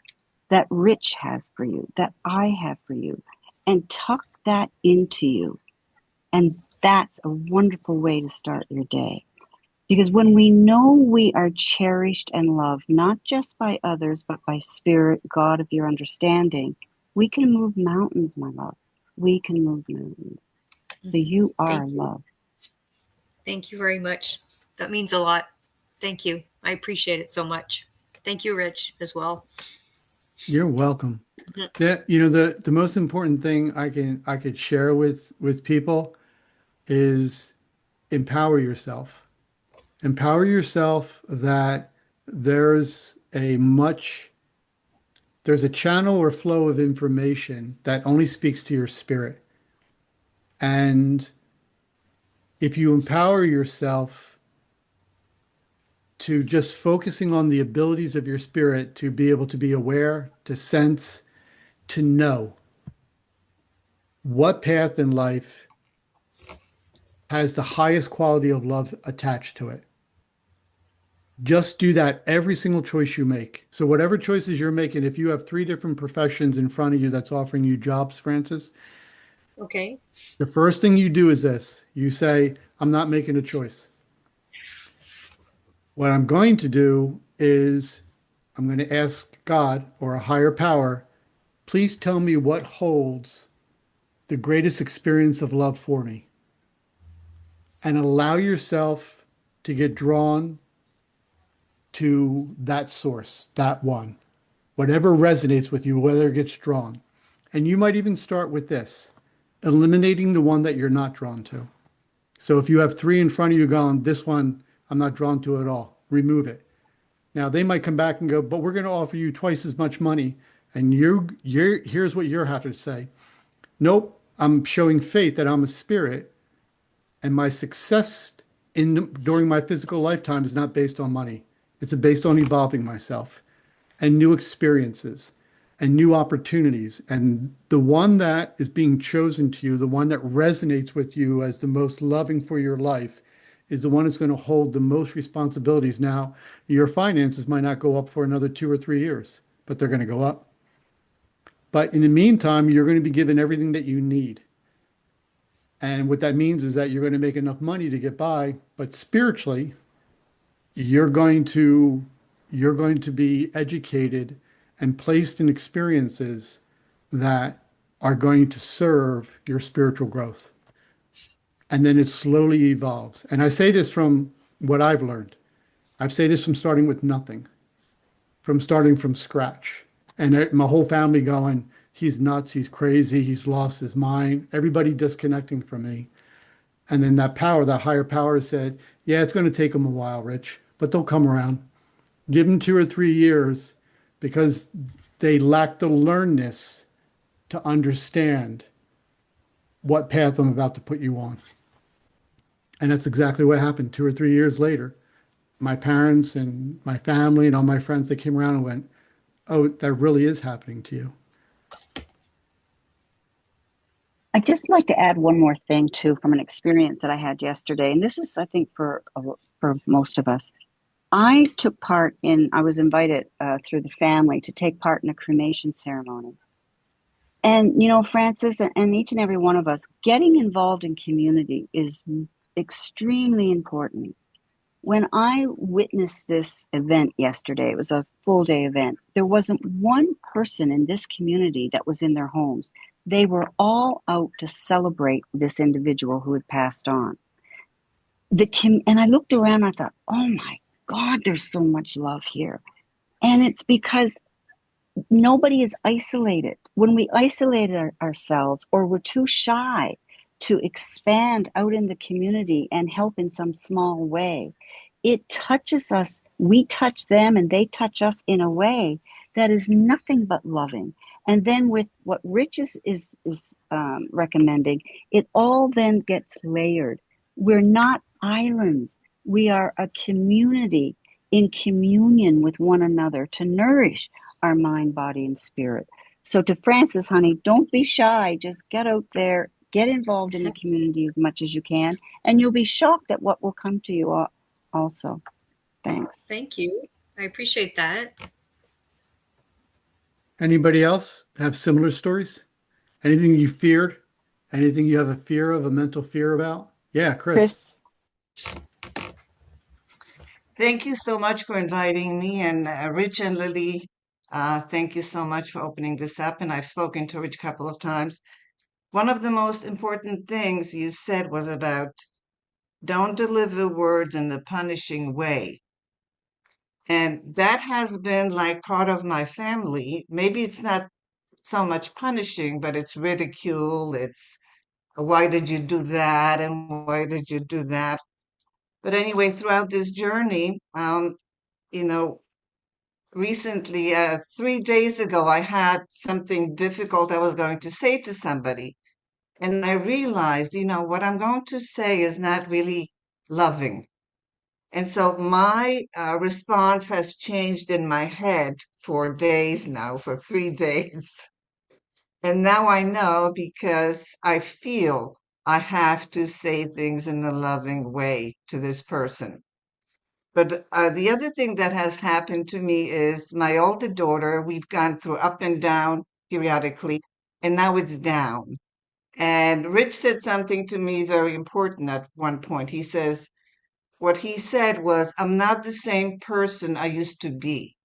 that Rich has for you, that I have for you, and tuck that into you. And that's a wonderful way to start your day. Because when we know we are cherished and loved, not just by others, but by Spirit, God of your understanding, we can move mountains, my love. We can move mountains. So you are Thank you. love. Thank you very much. That means a lot. Thank you. I appreciate it so much. Thank you, Rich, as well. You're welcome. Mhm. Yeah, the most important thing I could share with people is empower yourself. Empower yourself that there's a much there's a channel or flow of information that only speaks to your spirit. And if you empower yourself to just focusing on the abilities of your spirit to be able to be aware, to sense, to know what path in life has the highest quality of love attached to it. Just do that every single choice you make. So whatever choices you're making, if you have three different professions in front of you that's offering you jobs, Francis, Okay. the first thing you do is this. You say, I'm not making a choice. What I'm going to do is I'm going to ask God or a higher power, please tell me what holds the greatest experience of love for me. And allow yourself to get drawn to that source, that one, whatever resonates with you, whether it gets drawn. And you might even start with this, eliminating the one that you're not drawn to. So if you have three in front of you going, this one I'm not drawn to at all, remove it. Now they might come back and go, but we're going to offer you twice as much money. And here's what you have to say. Nope, I'm showing faith that I'm a spirit and my success during my physical lifetime is not based on money. It's based on evolving myself and new experiences and new opportunities. And the one that is being chosen to you, the one that resonates with you as the most loving for your life, is the one that's going to hold the most responsibilities. Now, your finances might not go up for another 2 or 3 years, but they're going to go up. But in the meantime, you're going to be given everything that you need. And what that means is that you're going to make enough money to get by, but spiritually, you're going to you're going to be educated and placed in experiences that are going to serve your spiritual growth. And then it slowly evolves. And I say this from what I've learned. I say this from starting with nothing, from starting from scratch. And my whole family going, he's nuts, he's crazy, he's lost his mind, everybody disconnecting from me. And then that power, that higher power said, yeah, it's going to take them a while, Rich, but they'll come around. Give them 2 or 3 years because they lack the learnness to understand what path I'm about to put you on. And that's exactly what happened 2 or 3 years later. My parents and my family and all my friends, they came around and went, oh, that really is happening to you. I'd just like to add one more thing too from an experience that I had yesterday, and this is, I think, for most of us. I was invited through the family to take part in a cremation ceremony. And, Francis, and each and every one of us, getting involved in community is extremely important. When I witnessed this event yesterday, it was a full day event. There wasn't one person in this community that was in their homes. They were all out to celebrate this individual who had passed on. And I looked around and I thought, oh my God, there's so much love here. And it's because nobody is isolated. When we isolate ourselves or we're too shy to expand out in the community and help in some small way, it touches us. We touch them and they touch us in a way that is nothing but loving. And then with what Rich is recommending, it all then gets layered. We're not islands. We are a community in communion with one another to nourish our mind, body, and spirit. So to Francis, honey, don't be shy. Just get out there, get involved in the community as much as you can, and you'll be shocked at what will come to you also. Thanks. Thank you. I appreciate that. Anybody else have similar stories? Anything you feared? Anything you have a fear of, a mental fear about? Yeah, Chris. Chris? Thank you so much for inviting me and Rich and Lily. Thank you so much for opening this up. And I've spoken to Rich a couple of times. One of the most important things you said was about don't deliver words in a punishing way. And that has been like part of my family. Maybe it's not so much punishing, but it's ridicule. It's why did you do that? And why did you do that? But anyway, throughout this journey, you know, recently, 3 days ago, I had something difficult I was going to say to somebody. And I realized, what I'm going to say is not really loving. And so my response has changed in my head for days now, for 3 days. And now I know because I feel I have to say things in a loving way to this person. But the other thing that has happened to me is my older daughter, we've gone through up and down periodically, and now it's down. And Rich said something to me very important at one point. What he said was, I'm not the same person I used to be.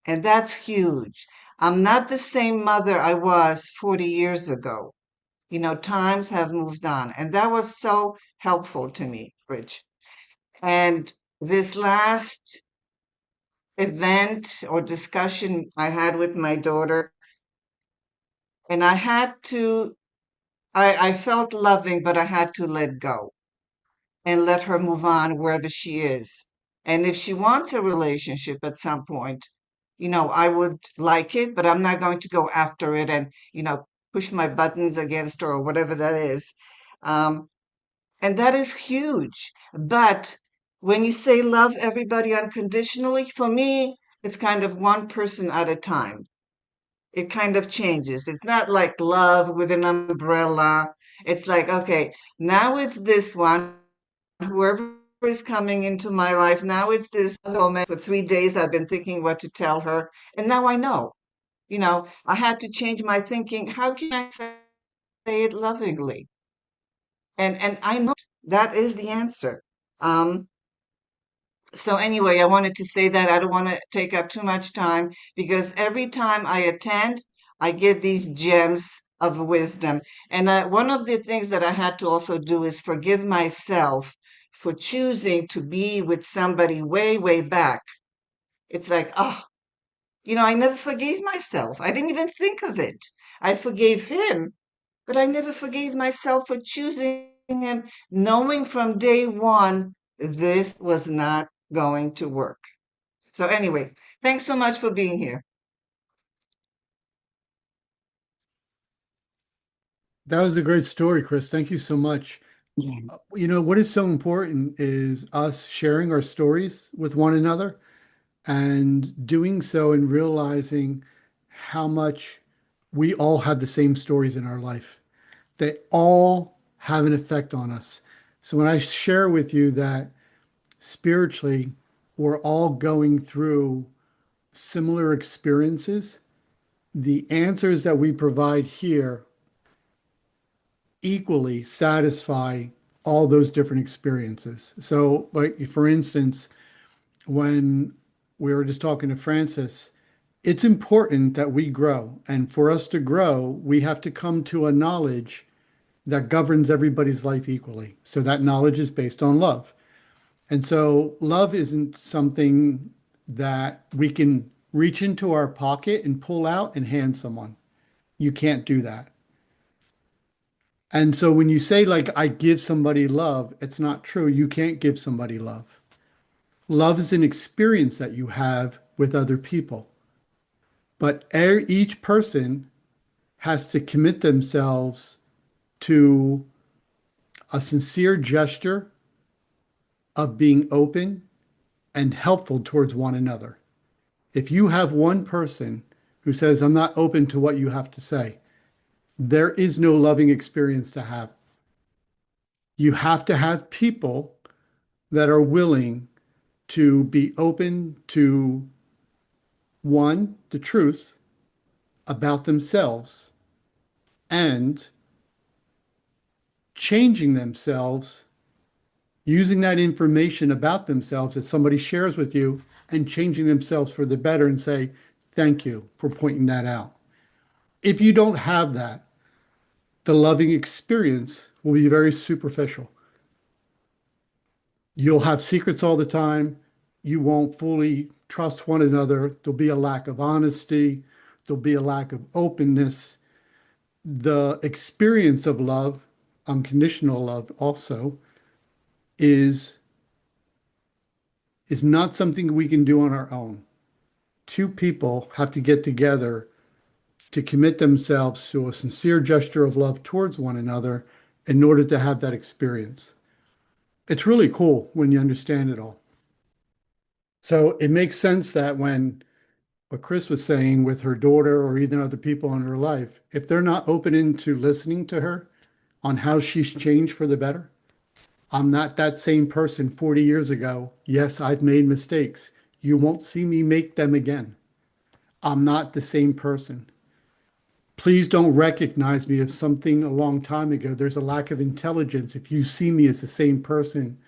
And that's huge. I'm not the same mother I was 40 years ago. Times have moved on. And that was so helpful to me, Rich. And this last event or discussion I had with my daughter, and I felt loving, but I had to let go and let her move on wherever she is. And if she wants a relationship at some point, I would like it, but I'm not going to go after it and, push my buttons against her or whatever that is. Um, And that is huge. But when you say love everybody unconditionally, for me, it's kind of one person at a time. It kind of changes. It's not like love with an umbrella. It's like, okay, now it's this one, whoever is coming into my life. Now it's this woman. For 3 days, I've been thinking what to tell her. And now I know. I had to change my thinking. How can I say it lovingly? And I know that is the answer. Um, so anyway, I wanted to say that I don't want to take up too much time because every time I attend, I get these gems of wisdom. And one of the things that I had to also do is forgive myself for choosing to be with somebody way, way back. It's like, oh, I never forgave myself. I didn't even think of it. I forgave him, but I never forgave myself for choosing him, knowing from day one this was not going to work. So, anyway, thanks so much for being here. That was a great story, Chris. Thank you so much. Yeah. What is so important is us sharing our stories with one another and doing so and realizing how much we all have the same stories in our life. They all have an effect on us. So when I share with you that spiritually, we're all going through similar experiences, the answers that we provide here equally satisfy all those different experiences. So, like for instance, when we were just talking to Francis, it's important that we grow. And for us to grow, we have to come to a knowledge that governs everybody's life equally. So that knowledge is based on love. And so love isn't something that we can reach into our pocket and pull out and hand someone. You can't do that. And so when you say, like, I give somebody love, it's not true. You can't give somebody love. Love is an experience that you have with other people. But each person has to commit themselves to a sincere gesture of being open and helpful towards one another. If you have one person who says, I'm not open to what you have to say, there is no loving experience to have. You have to have people that are willing to be open to one, the truth about themselves and changing themselves using that information about themselves that somebody shares with you and changing themselves for the better and say, thank you for pointing that out. If you don't have that, the loving experience will be very superficial. You'll have secrets all the time. You won't fully trust one another. There'll be a lack of honesty. There'll be a lack of openness. The experience of love, unconditional love also, is not something we can do on our own. Two people have to get together to commit themselves to a sincere gesture of love towards one another in order to have that experience. It's really cool when you understand it all. So it makes sense that when what Chris was saying with her daughter or even other people in her life, if they're not open into listening to her on how she's changed for the better, I'm not that same person 40 years ago. Yes, I've made mistakes. You won't see me make them again. I'm not the same person. Please don't recognize me as something a long time ago. There's a lack of intelligence if you see me as the same person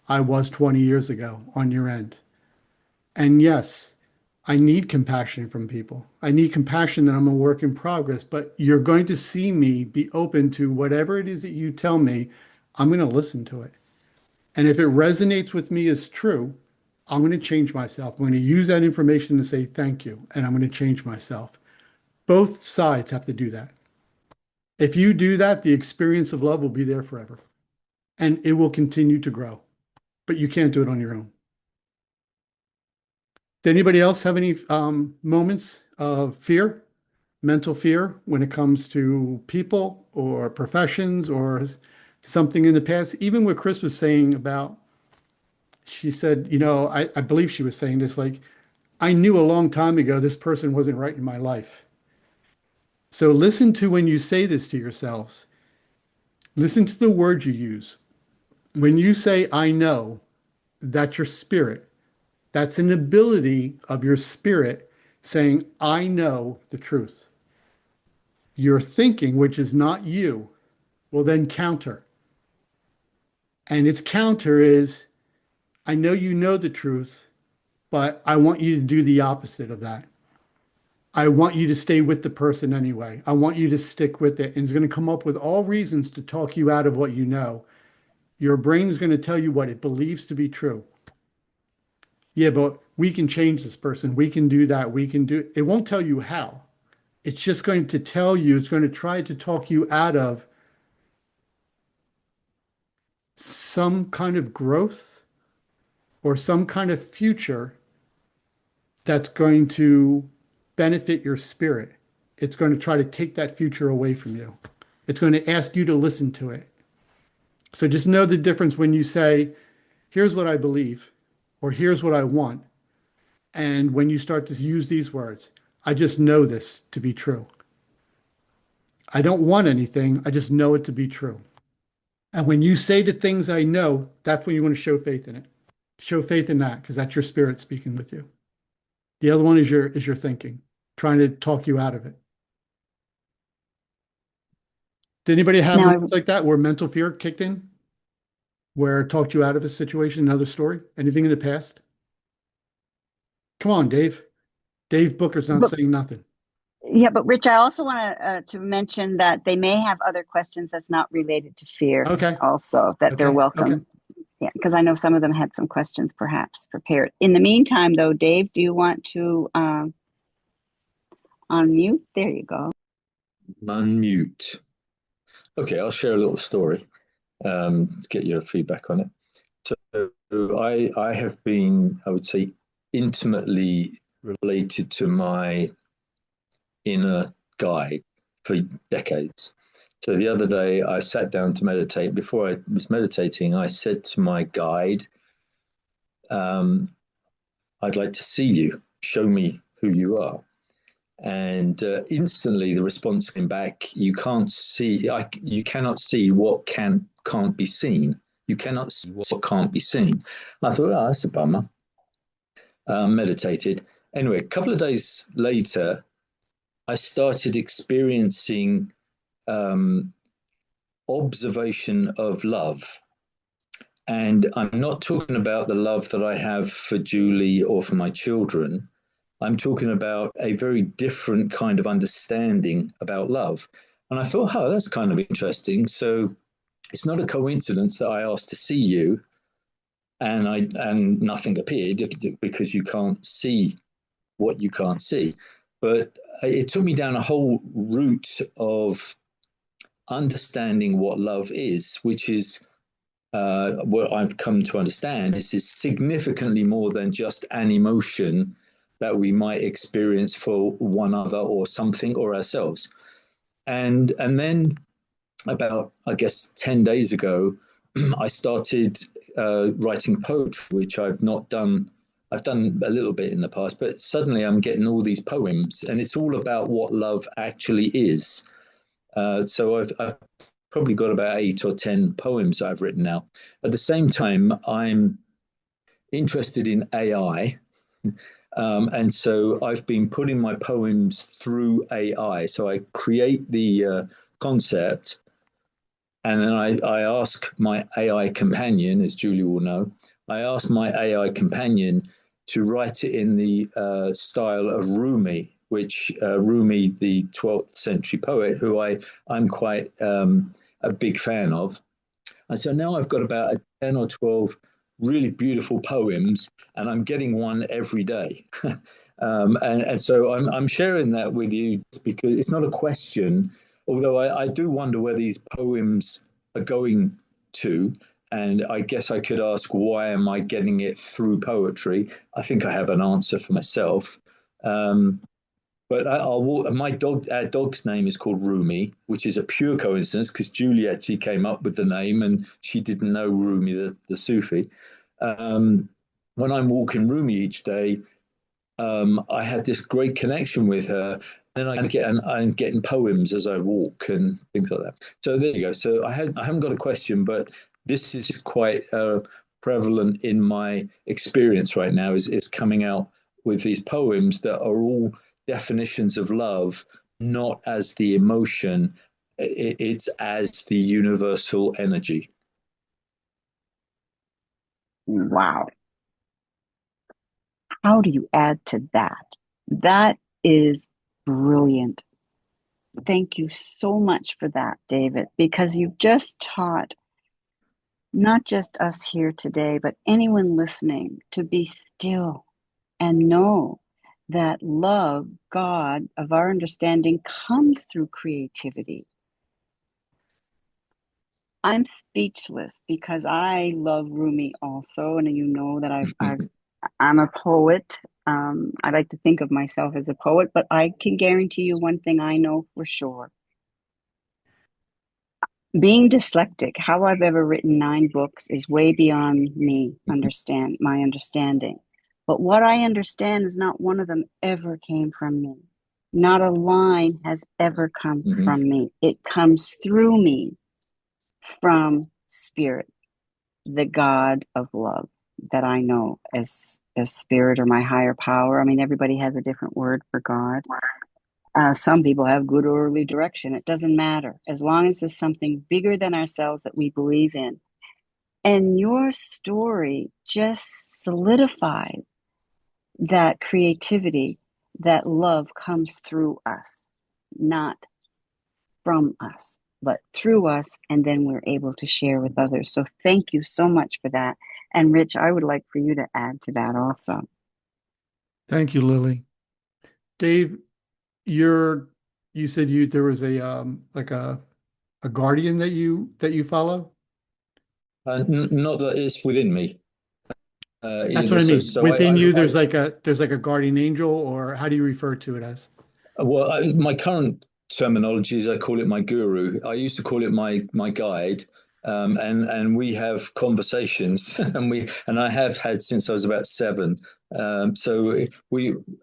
I was 20 years ago on your end. And yes, I need compassion from people. I need compassion that I'm a work in progress, but you're going to see me be open to whatever it is that you tell me. I'm going to listen to it. And if it resonates with me as true, I'm going to change myself. I'm going to use that information to say thank you, and I'm going to change myself. Both sides have to do that. If you do that, the experience of love will be there forever and it will continue to grow, but you can't do it on your own. Does anybody else have any moments of fear, mental fear, when it comes to people or professions or something in the past, even what Chris was saying about, she said, I believe she was saying this, like, I knew a long time ago this person wasn't right in my life. So listen to when you say this to yourselves. Listen to the words you use. When you say, I know, that's your spirit. That's an ability of your spirit saying, I know the truth. Your thinking, which is not you, will then counter. And its counter is, I know the truth, but I want you to do the opposite of that. I want you to stay with the person anyway. I want you to stick with it. And it's going to come up with all reasons to talk you out of what you know. Your brain is going to tell you what it believes to be true. Yeah, but we can change this person. We can do that. We can do it. Won't tell you how. It's just going to tell you, it's going to try to talk you out of some kind of growth or some kind of future that's going to benefit your spirit. It's going to try to take that future away from you. It's going to ask you to listen to it. So just know the difference when you say, here's what I believe, or here's what I want. And when you start to use these words, I just know this to be true. I don't want anything. I just know it to be true. And when you say the things I know, that's when you want to show faith in it. Show faith in that because that's your spirit speaking with you. The other one is your thinking, trying to talk you out of it. Did anybody have Now, moments like that where mental fear kicked in? Where it talked you out of a situation, another story? Anything in the past? Come on, Dave. Dave Booker's not but saying nothing. yeah, but Rich, I also want to mention that they may have other questions that's not related to fear, Okay. also that they're Okay. Okay. welcome. Yeah, because I know some of them had some questions perhaps prepared. In the meantime, though, Dave, do you want to unmute? There you go. Unmute. Okay, I'll share a little story to get your feedback on it. So I have been, I would say, intimately related to my inner guide for decades. So the other day I sat down to meditate. Before I was meditating, I said to my guide, I'd like to see you, show me who you are. And instantly the response came back, you can't see, you cannot see what can't be seen. You cannot see what can't be seen. I thought, oh, that's a bummer. Meditated. Anyway, a couple of days later, I started experiencing observation of love. And I'm not talking about the love that I have for Julie or for my children. I'm talking about a very different kind of understanding about love. And I thought, oh, that's kind of interesting. So it's not a coincidence that I asked to see you and nothing appeared because you can't see what you can't see. But it took me down a whole route of understanding what love is, which is what I've come to understand is significantly more than just an emotion that we might experience for one other or something or ourselves. And then about, I guess, 10 days ago, I started writing poetry, which I've not done. I've done a little bit in the past, but suddenly I'm getting all these poems, and it's all about what love actually is. So I've probably got about 8 or 10 poems I've written now. At the same time, I'm interested in AI. And so I've been putting my poems through AI. So I create the concept, and then I ask my AI companion, as Julie will know, I ask my AI companion to write it in the style of Rumi, which Rumi, the 12th century poet, who I'm quite a big fan of. And so now I've got about 10 or 12 really beautiful poems, and I'm getting one every day. And so I'm sharing that with you because it's not a question, although I do wonder where these poems are going to. And I guess I could ask, why am I getting it through poetry? I think I have an answer for myself. But I'll walk. My dog, our dog's name is called Rumi, which is a pure coincidence because Julie actually came up with the name, and she didn't know Rumi, the Sufi. Um, when I'm walking Rumi each day, I had this great connection with her. Then I'm getting poems as I walk and things like that. So there you go. So I haven't got a question, but this is quite prevalent in my experience right now. Is coming out with these poems that are all definitions of love, not as the emotion. It's as the universal energy. Wow. How do you add to that? That is brilliant. Thank you so much for that, David, because you've just taught not just us here today, but anyone listening to be still and know that love, God, of our understanding, comes through creativity. I'm speechless because I love Rumi also, and you know that I'm a poet. I like to think of myself as a poet, but I can guarantee you one thing I know for sure. Being dyslexic, how I've ever written 9 books is way beyond my understanding. But what I understand is not one of them ever came from me. Not a line has ever come Mm-hmm. from me. It comes through me from spirit, the God of love that I know as spirit or my higher power. I mean, everybody has a different word for God. Some people have good or early direction. It doesn't matter as long as there's something bigger than ourselves that we believe in. And your story just solidifies that creativity, that love comes through us, not from us, but through us. And then we're able to share with others. So thank you so much for that. And Rich, I would like for you to add to that also. Thank you, Lily. Dave, you said there was like a guardian that you follow? Not that it's within me. That's what I So mean. so Within you, there's like a guardian angel, or how do you refer to it as? well, my current terminology is I call it my guru. I used to call it my guide, and we have conversations, and I have had since I was about 7. So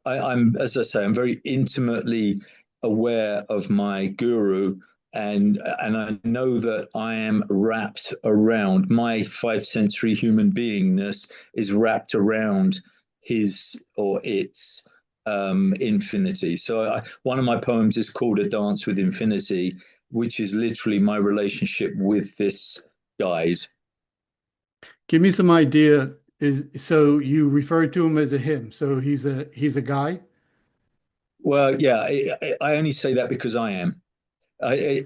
I'm as I say, I'm very intimately aware of my guru, and I know that I am wrapped around my 5 sensory human beingness is wrapped around his or its infinity. So one of my poems is called A Dance with Infinity, which is literally my relationship with this guide. Give me some idea. So you refer to him as a him. So he's a guy. Well, yeah, I only say that because I am.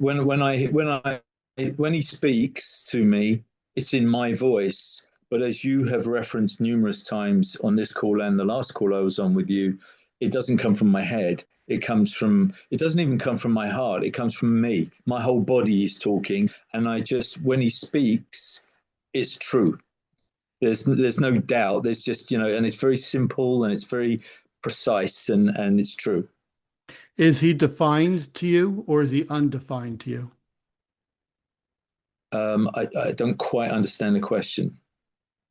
When he speaks to me, it's in my voice. But as you have referenced numerous times on this call and the last call I was on with you, it doesn't come from my head. It doesn't even come from my heart. It comes from me. My whole body is talking. And when he speaks, it's true. There's no doubt. There's just, and it's very simple and it's very precise and it's true. Is he defined to you or is he undefined to you? I don't quite understand the question.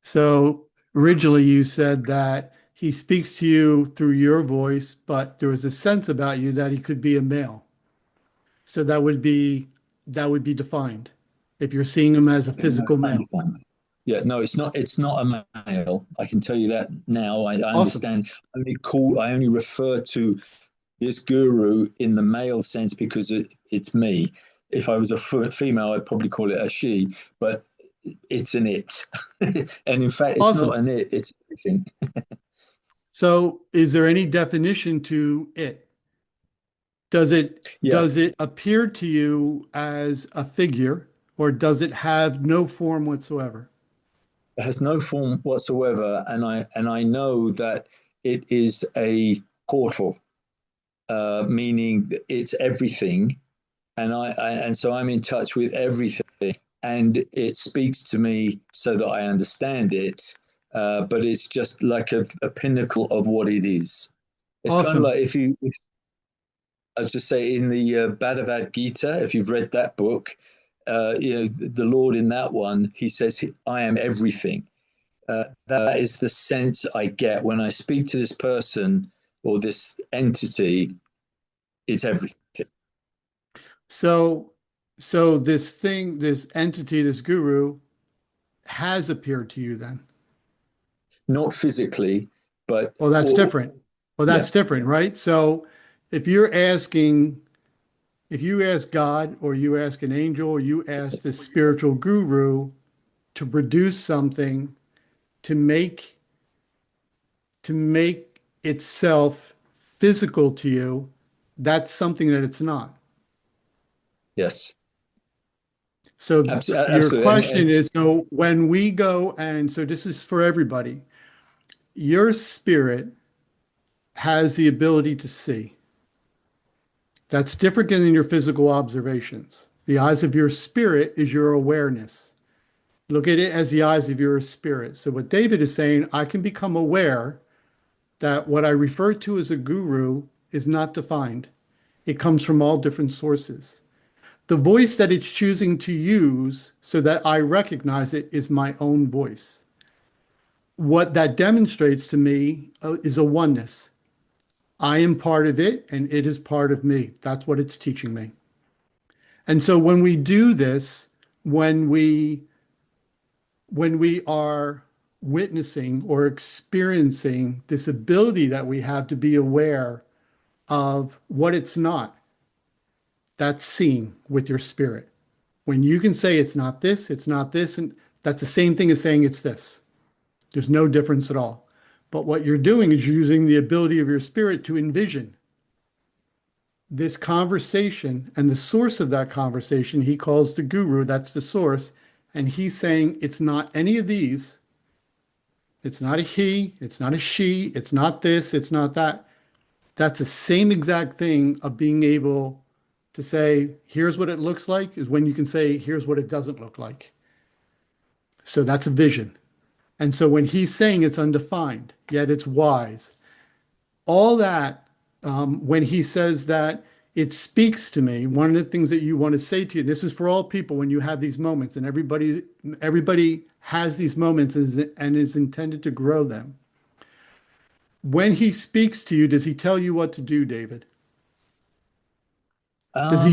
So originally you said that he speaks to you through your voice, but there was a sense about you that he could be a male. So that would be defined if you're seeing him as a No, physical it's male. undefined. Yeah, no, it's not. It's not a male. I can tell you that now. I Awesome. understand. I only refer to this guru in the male sense because it's me. If I was a female, I'd probably call it a she, but it's an it. And in fact, it's not Awesome. an it. It's everything. So is there any definition to it? Does it Yeah, does it appear to you as a figure or does it have no form whatsoever? it has no form whatsoever, and I know that it is a portal, meaning it's everything, and so I'm in touch with everything, and it speaks to me so that I understand it. But it's just like a pinnacle of what it is. It's kind of Awesome. like I was just saying in the Bhagavad Gita, if you've read that book, the Lord in that one, he says, "I am everything." That is the sense I get when I speak to this person or this entity. It's everything. So, so this thing, this entity, this guru has appeared to you then. Not physically, but Well, that's different. Well, yeah, that's different, right? So if you're asking, if you ask God or you ask an angel or you ask this spiritual guru to produce something to make itself physical to you, that's something that it's not. yes, So your absolutely, question is, so when we go and so this is for everybody, your spirit has the ability to see. That's different than your physical observations. The eyes of your spirit is your awareness. Look at it as the eyes of your spirit. So what David is saying, I can become aware that what I refer to as a guru is not defined. It comes from all different sources. The voice that it's choosing to use so that I recognize it is my own voice. What that demonstrates to me is a oneness. I am part of it and it is part of me. That's what it's teaching me. And so when we do this, when we when we are witnessing or experiencing this ability that we have to be aware of what it's not, that's seeing with your spirit. When you can say it's not this, and that's the same thing as saying it's this. There's no difference at all. But what you're doing is using the ability of your spirit to envision this conversation, and the source of that conversation he calls the guru. That's the source. And he's saying it's not any of these. It's not a he, it's not a she, it's not this, it's not that. That's the same exact thing of being able to say, here's what it looks like, is when you can say, here's what it doesn't look like. So that's a vision. And so when he's saying it's undefined, yet it's wise, all that, when he says that it speaks to me, one of the things that you want to say to you, this is for all people when you have these moments, and everybody has these moments and is intended to grow them. When he speaks to you, does he tell you what to do, David? um, Does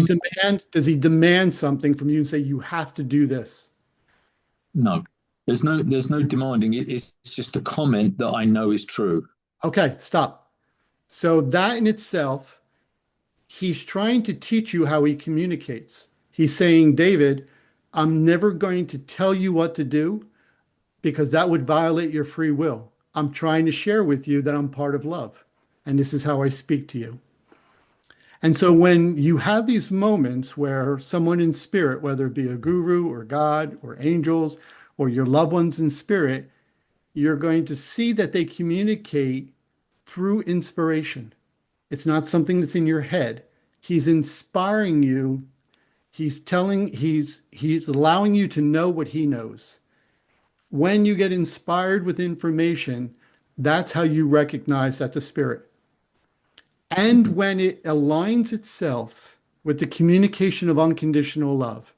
he demand something from you and say you have to do this? no, there's no demanding. It's just a comment that I know is true. Okay, stop. So that in itself, he's trying to teach you how he communicates. He's saying, David, I'm never going to tell you what to do because that would violate your free will. I'm trying to share with you that I'm part of love, and this is how I speak to you. And so when you have these moments where someone in spirit, whether it be a guru or God or angels or your loved ones in spirit, you're going to see that they communicate through inspiration. It's not something that's in your head. He's inspiring you. He's allowing you to know what he knows. When you get inspired with information, that's how you recognize that's a spirit. And when it aligns itself with the communication of unconditional love,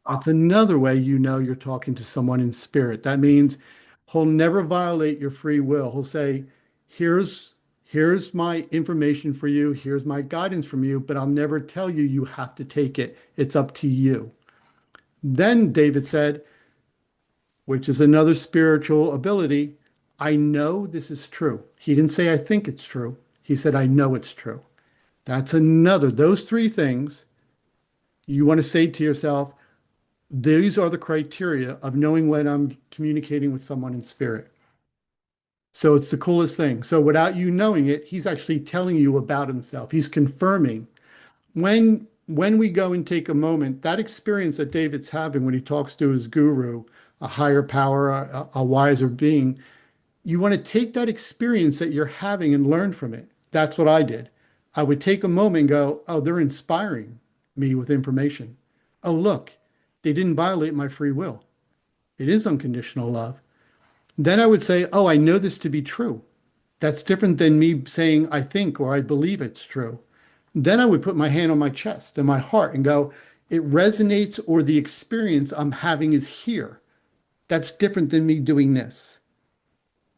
that's another way you know you're talking to someone in spirit. That means he'll never violate your free will. He'll say, here's here's my information for you, here's my guidance from you, but I'll never tell you you have to take it. It's up to you. Then David said, which is another spiritual ability, I know this is true. He didn't say I think it's true. He said I know it's true. That's another, those three things you want to say to yourself, these are the criteria of knowing when I'm communicating with someone in spirit. So it's the coolest thing. So without you knowing it, he's actually telling you about himself. He's confirming. When we go and take a moment, that experience that David's having when he talks to his guru, a higher power, a wiser being, you want to take that experience that you're having and learn from it. That's what I did. I would take a moment and go, oh, they're inspiring me with information. Oh, look, they didn't violate my free will. It is unconditional love. Then I would say, oh, I know this to be true. That's different than me saying I think or I believe it's true. Then I would put my hand on my chest and my heart and go, it resonates, or the experience I'm having is here. That's different than me doing this.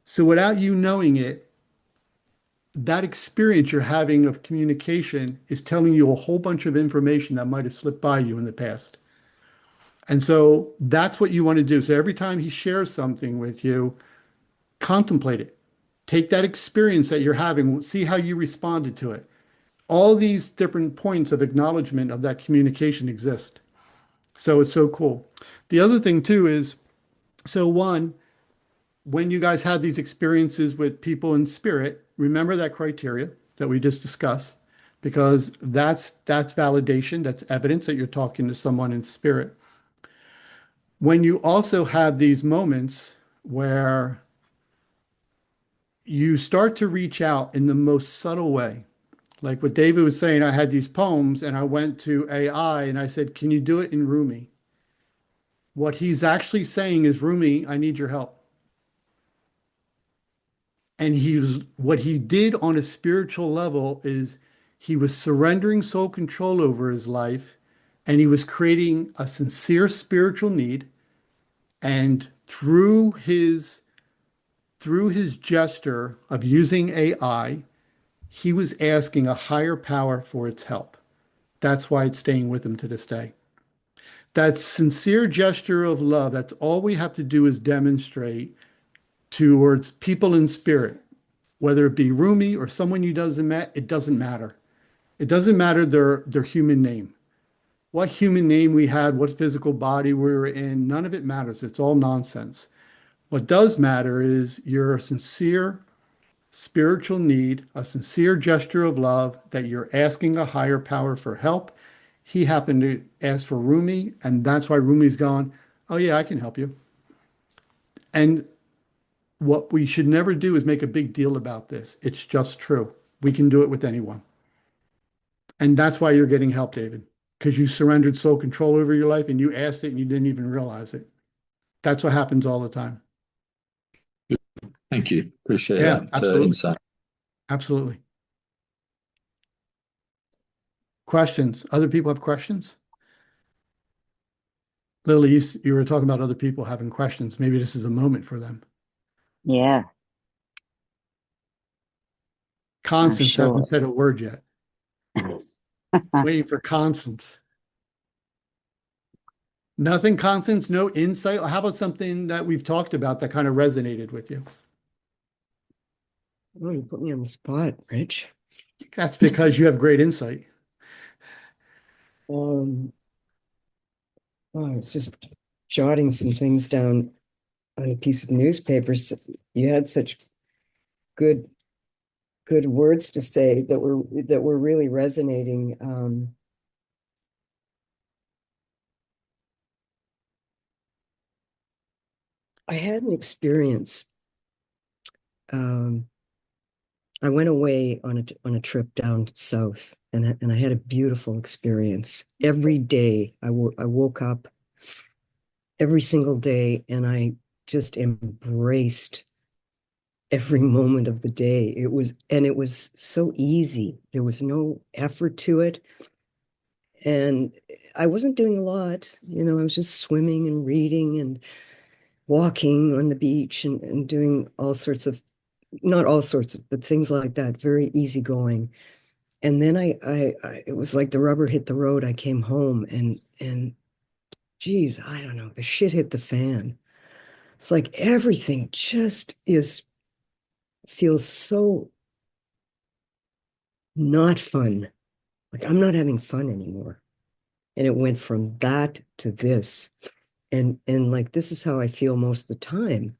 So without you knowing it, that experience you're having of communication is telling you a whole bunch of information that might have slipped by you in the past. And so that's what you want to do. So every time he shares something with you, contemplate it. Take that experience that you're having, see how you responded to it. All these different points of acknowledgement of that communication exist. So it's so cool. The other thing too is, so one, when you guys have these experiences with people in spirit, remember that criteria that we just discussed, because that's validation, that's evidence that you're talking to someone in spirit. When you also have these moments where you start to reach out in the most subtle way, like what David was saying, I had these poems and I went to AI and I said, can you do it in Rumi? What he's actually saying is, Rumi, I need your help. And what he did on a spiritual level is he was surrendering soul control over his life, and he was creating a sincere spiritual need. And through his gesture of using AI, he was asking a higher power for its help. That's why it's staying with him to this day. That sincere gesture of love, that's all we have to do is demonstrate towards people in spirit, whether it be Rumi or someone you doesn't met, it doesn't matter. It doesn't matter their human name. What human name we had, what physical body we were in, none of it matters. It's all nonsense. What does matter is your sincere spiritual need, a sincere gesture of love that you're asking a higher power for help. He happened to ask for Rumi, and that's why Rumi's gone, oh, yeah, I can help you. And what we should never do is make a big deal about this. It's just true. We can do it with anyone. And that's why you're getting help, David, because you surrendered soul control over your life and you asked it and you didn't even realize it. That's what happens all the time. Thank you. Appreciate Yeah, that absolutely. insight. Absolutely. Questions? Other people have questions? Lily, you were talking about other people having questions. Maybe this is a moment for them. Yeah, I'm Constance hasn't sure. said a word yet. Waiting for Constance. Nothing, Constance? No insight? How about something that we've talked about that kind of resonated with you? Oh, you put me on the spot, Rich. That's because you have great insight. Um, oh, I was just jotting some things down on a piece of newspaper. You had such good good words to say that were really resonating. I had an experience. Um, I went away on a trip down south, and I had a beautiful experience. Every day, I woke up every single day, and I just embraced every moment of the day. It was so easy. There was no effort to it. And I wasn't doing a lot. I was just swimming and reading and walking on the beach and doing all sorts of, not all sorts of, but things like that, very easygoing. And then it was like the rubber hit the road. I came home and geez, I don't know, the shit hit the fan. It's like everything just feels so not fun. Like I'm not having fun anymore. And it went from that to this. And like this is how I feel most of the time.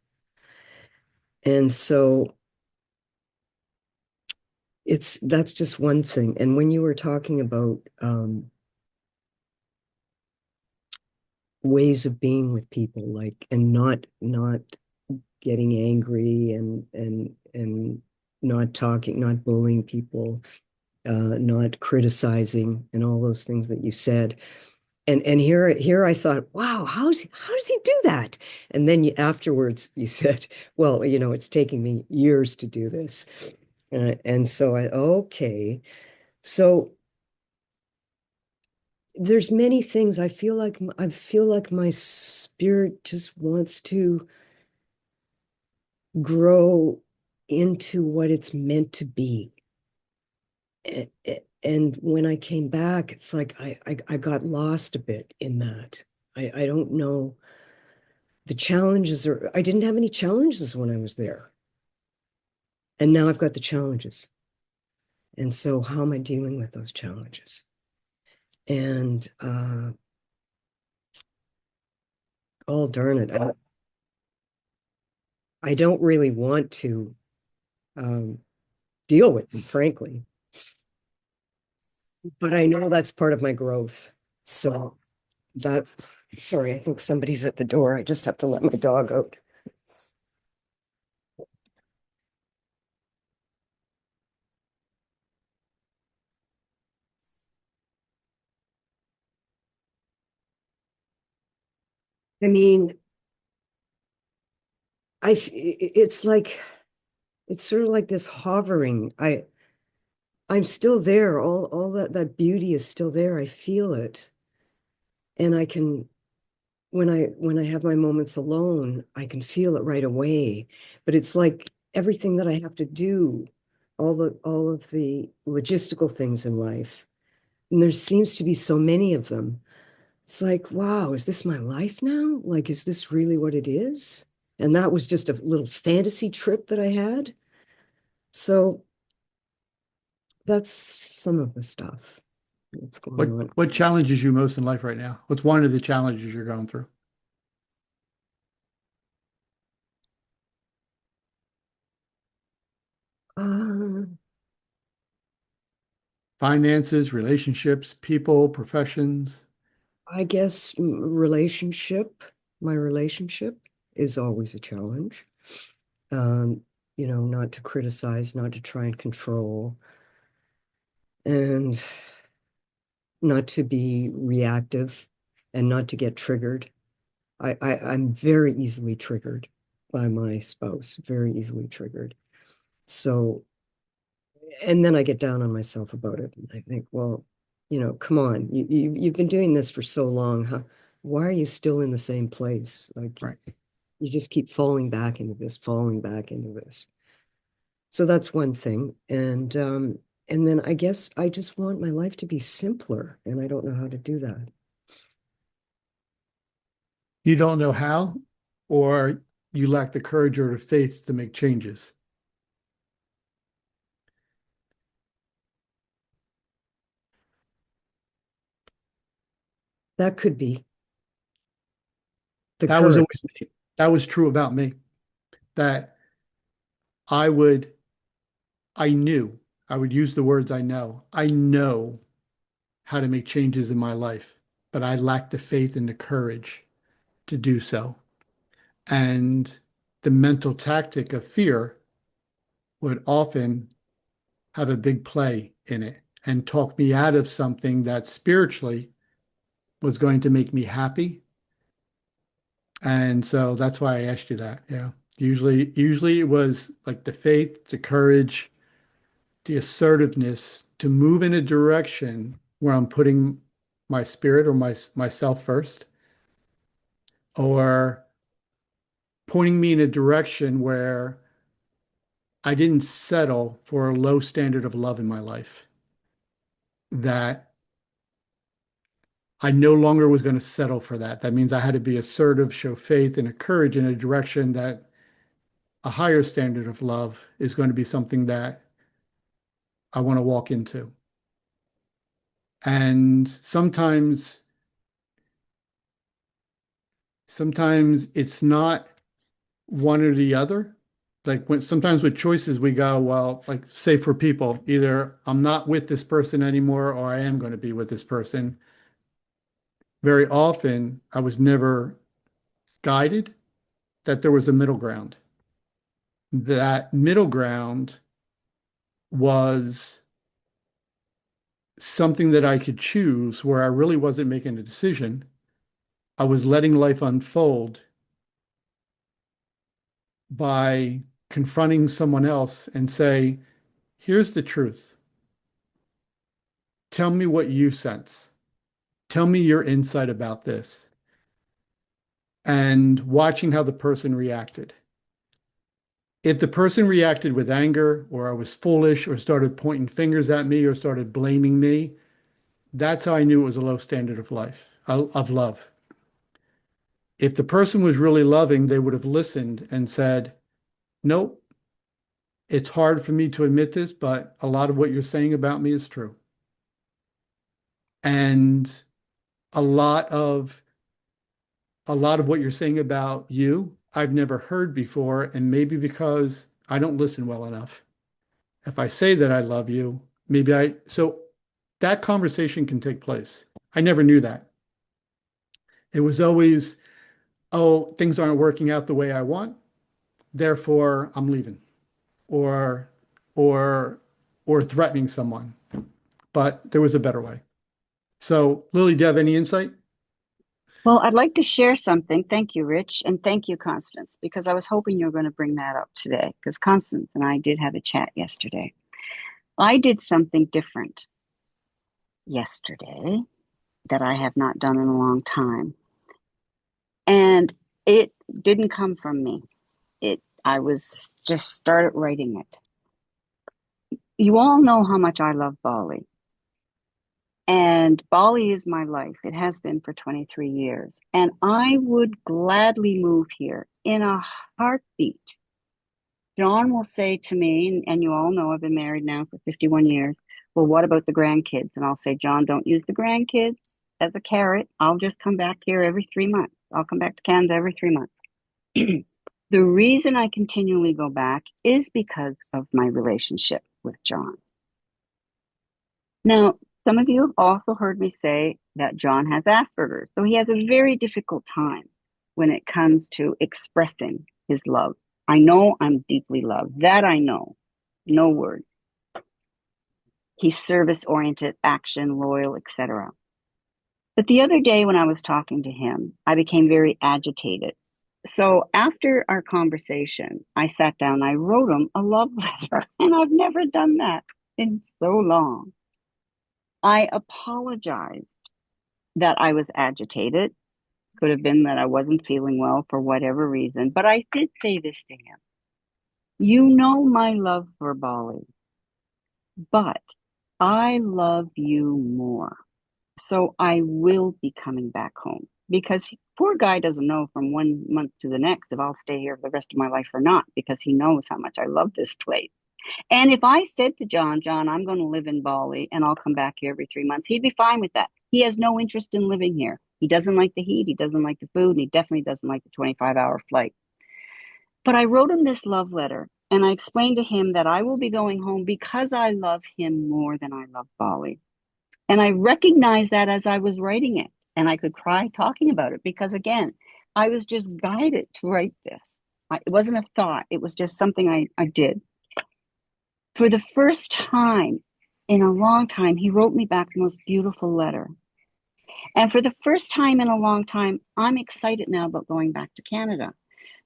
And so that's just one thing. And when you were talking about ways of being with people, like and not getting angry and not talking, not bullying people, not criticizing, and all those things that you said. And here I thought, wow, how does he do that? And then afterwards you said, well, it's taking me years to do this. And so okay. So there's many things I feel like my spirit just wants to grow into what it's meant to be. And when I came back, it's like I got lost a bit in that. I don't know the challenges, or I didn't have any challenges when I was there. And now I've got the challenges. And so how am I dealing with those challenges? And oh darn it, I don't really want to um, deal with them, frankly. But I know that's part of my growth. So that's, sorry, I think somebody's at the door. I just have to let my dog out. I mean, it's like, it's sort of like this hovering. I'm still there. All that beauty is still there. I feel it. And I can, when I have my moments alone, I can feel it right away. But it's like everything that I have to do, all of the logistical things in life, and there seems to be so many of them. It's like, wow, is this my life now? Like, is this really what it is? And that was just a little fantasy trip that I had. So that's some of the stuff that's going on. What challenges you most in life right now? What's one of the challenges you're going through? Uh, Finances, relationships, people, professions. I guess my relationship is always a challenge. Um, not to criticize, not to try and control, and not to be reactive and not to get triggered. I'm very easily triggered by my spouse, very easily triggered. So, and then I get down on myself about it. And I think, well, come on, you've been doing this for so long. Why are you still in the same place? Like Right. you just keep falling back into this, falling back into this. So that's one thing. And then I guess I just want my life to be simpler, and I don't know how to do that. You don't know how, or you lack the courage or the faith to make changes. That could be the That was courage. always me. That was true about me. That I would, I knew, I would use the words I know. I know how to make changes in my life, but I lacked the faith and the courage to do so. And the mental tactic of fear would often have a big play in it and talk me out of something that spiritually was going to make me happy. And so that's why I asked you that. Yeah. Usually it was like the faith, the courage, the assertiveness to move in a direction where I'm putting my spirit or myself first, or pointing me in a direction where I didn't settle for a low standard of love in my life, that I no longer was going to settle for that. That means I had to be assertive, show faith and a courage in a direction that a higher standard of love is going to be something that I want to walk into. And sometimes it's not one or the other. Like when sometimes with choices we go, well, like say for people, either I'm not with this person anymore or I am going to be with this person. Very often I was never guided that there was a middle ground. That middle ground was something that I could choose where I really wasn't making a decision. I was letting life unfold by confronting someone else and say, here's the truth. Tell me what you sense. tell me your insight about this. And watching how the person reacted. If the person reacted with anger, or I was foolish, or started pointing fingers at me, or started blaming me, that's how I knew it was a low standard of life, of love. If the person was really loving, they would have listened and said, nope, it's hard for me to admit this, but a lot of what you're saying about me is true. And a lot of what you're saying about you, I've never heard before, and maybe because I don't listen well enough. If I say that I love you, so that conversation can take place. I never knew that. It was always, oh, things aren't working out the way I want, therefore I'm leaving, or or or threatening someone. But there was a better way. So, Lily, do you have any insight? Well, I'd like to share something. Thank you, Rich, and thank you, Constance, because I was hoping you were going to bring that up today, because Constance and I did have a chat yesterday. I did something different yesterday that I have not done in a long time. And it didn't come from me. I was just started writing it. You all know how much I love Bali. And Bali is my life. It has been for 23 years. And I would gladly move here in a heartbeat. John will say to me, and you all know I've been married now for 51 years. Well, what about the grandkids? And I'll say, John, don't use the grandkids as a carrot. I'll just come back here every 3 months. I'll come back to Canada every 3 months. The reason I continually go back is because of my relationship with John. Now, some of you have also heard me say that John has Asperger's, so he has a very difficult time when it comes to expressing his love. I know I'm deeply loved. That I know. No words. He's service-oriented, action, loyal, etc. But the other day when I was talking to him, I became very agitated. So after our conversation, I sat down, I wrote him a love letter, and I've never done that in so long. I apologized that I was agitated. Could have been that I wasn't feeling well for whatever reason, but I did say this to him. You know my love for Bali, but I love you more. So I will be coming back home, because poor guy doesn't know from 1 month to the next if I'll stay here for the rest of my life or not, because he knows how much I love this place. And if I said to John, I'm going to live in Bali and I'll come back here every 3 months, he'd be fine with that. He has no interest in living here. He doesn't like the heat. He doesn't like the food. And he definitely doesn't like the 25-hour flight. But I wrote him this love letter, and I explained to him that I will be going home because I love him more than I love Bali. And I recognized that as I was writing it, and I could cry talking about it, because again, I was just guided to write this. It wasn't a thought. It was just something I did. For the first time in a long time, he wrote me back the most beautiful letter. And for the first time in a long time, I'm excited now about going back to Canada,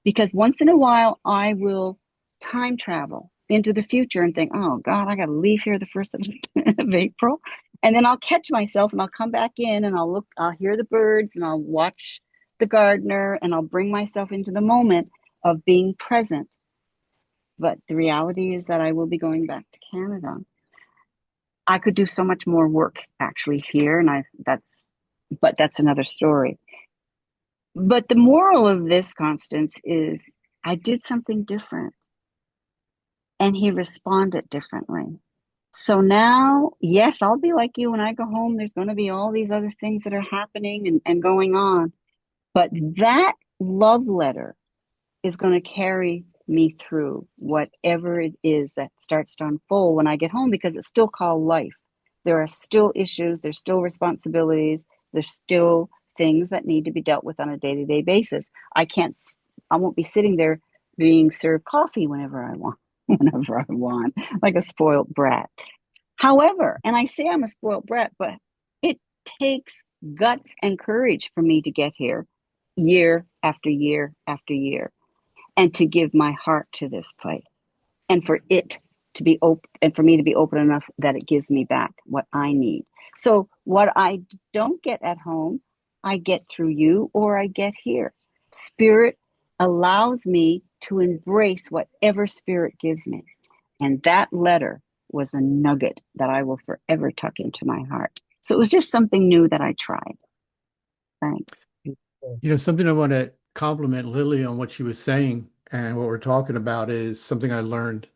because once in a while I will time travel into the future and think, oh God, I got to leave here the 1st of April. And then I'll catch myself and I'll come back in and I'll hear the birds and I'll watch the gardener and I'll bring myself into the moment of being present. But the reality is that I will be going back to Canada. I could do so much more work actually here, and that's another story. But the moral of this, Constance, is I did something different, and he responded differently. So now, yes, I'll be like you when I go home. There's going to be all these other things that are happening and going on. But that love letter is going to carry me through whatever it is that starts to unfold when I get home, because it's still called life. There are still issues, there's still responsibilities, there's still things that need to be dealt with on a day-to-day basis. I won't be sitting there being served coffee whenever I want, like a spoiled brat. However, and I say I'm a spoiled brat, but it takes guts and courage for me to get here year after year after year, and to give my heart to this place, and for it to be open, and for me to be open enough that it gives me back what I need. So What I don't get at home, I get through you or I get here. Spirit allows me to embrace whatever spirit gives me. And that letter was a nugget that I will forever tuck into my heart. So it was just something new that I tried. Thanks. Something I want to compliment Lily on what she was saying and what we're talking about is something I learned.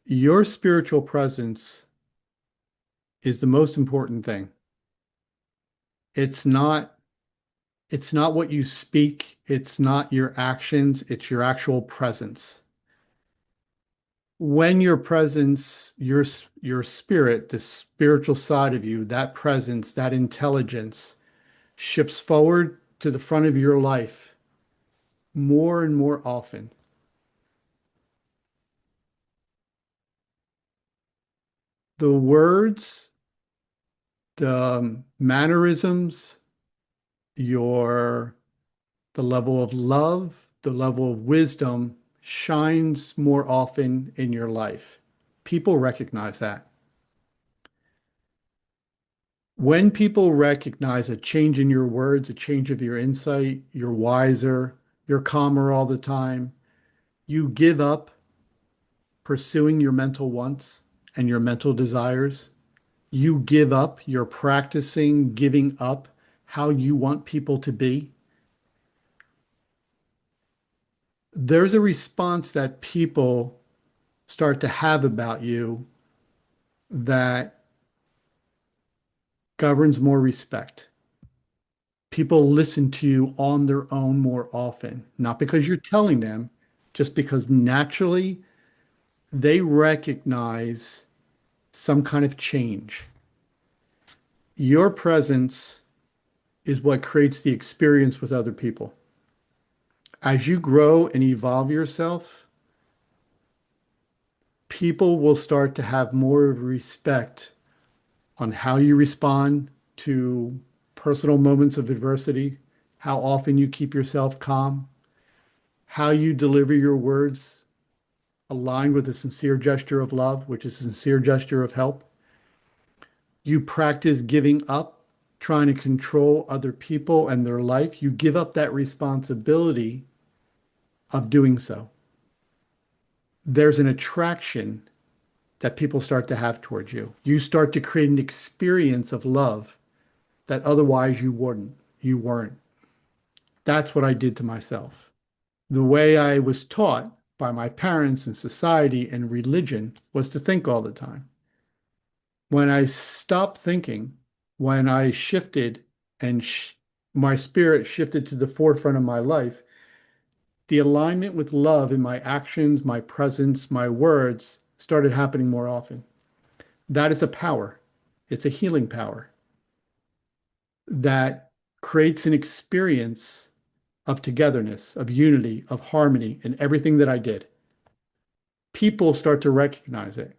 Your spiritual presence is the most important thing. It's not it's not what you speak, it's not your actions, it's your actual presence. When your presence, your spirit, the spiritual side of you, that presence, that intelligence shifts forward to the front of your life more and more often. The words, the mannerisms, your the level of love, the level of wisdom shines more often in your life. People recognize that. When people recognize a change in your words, a change of your insight, you're wiser, you're calmer all the time, you give up pursuing your mental wants and your mental desires. You give up, you're practicing giving up how you want people to be. There's a response that people start to have about you that governs more respect. People listen to you on their own more often, not because you're telling them, just because naturally they recognize some kind of change. Your presence is what creates the experience with other people. As you grow and evolve yourself, people will start to have more respect on how you respond to personal moments of adversity, how often you keep yourself calm, how you deliver your words aligned with a sincere gesture of love, which is a sincere gesture of help. You practice giving up, trying to control other people and their life. You give up that responsibility of doing so. There's an attraction that people start to have towards you. You start to create an experience of love that otherwise you weren't. That's what I did to myself. The way I was taught by my parents and society and religion was to think all the time. When I stopped thinking, when I shifted and my spirit shifted to the forefront of my life, the alignment with love in my actions, my presence, my words started happening more often. That is a power. It's a healing power that creates an experience of togetherness, of unity, of harmony in everything that I did. People start to recognize it,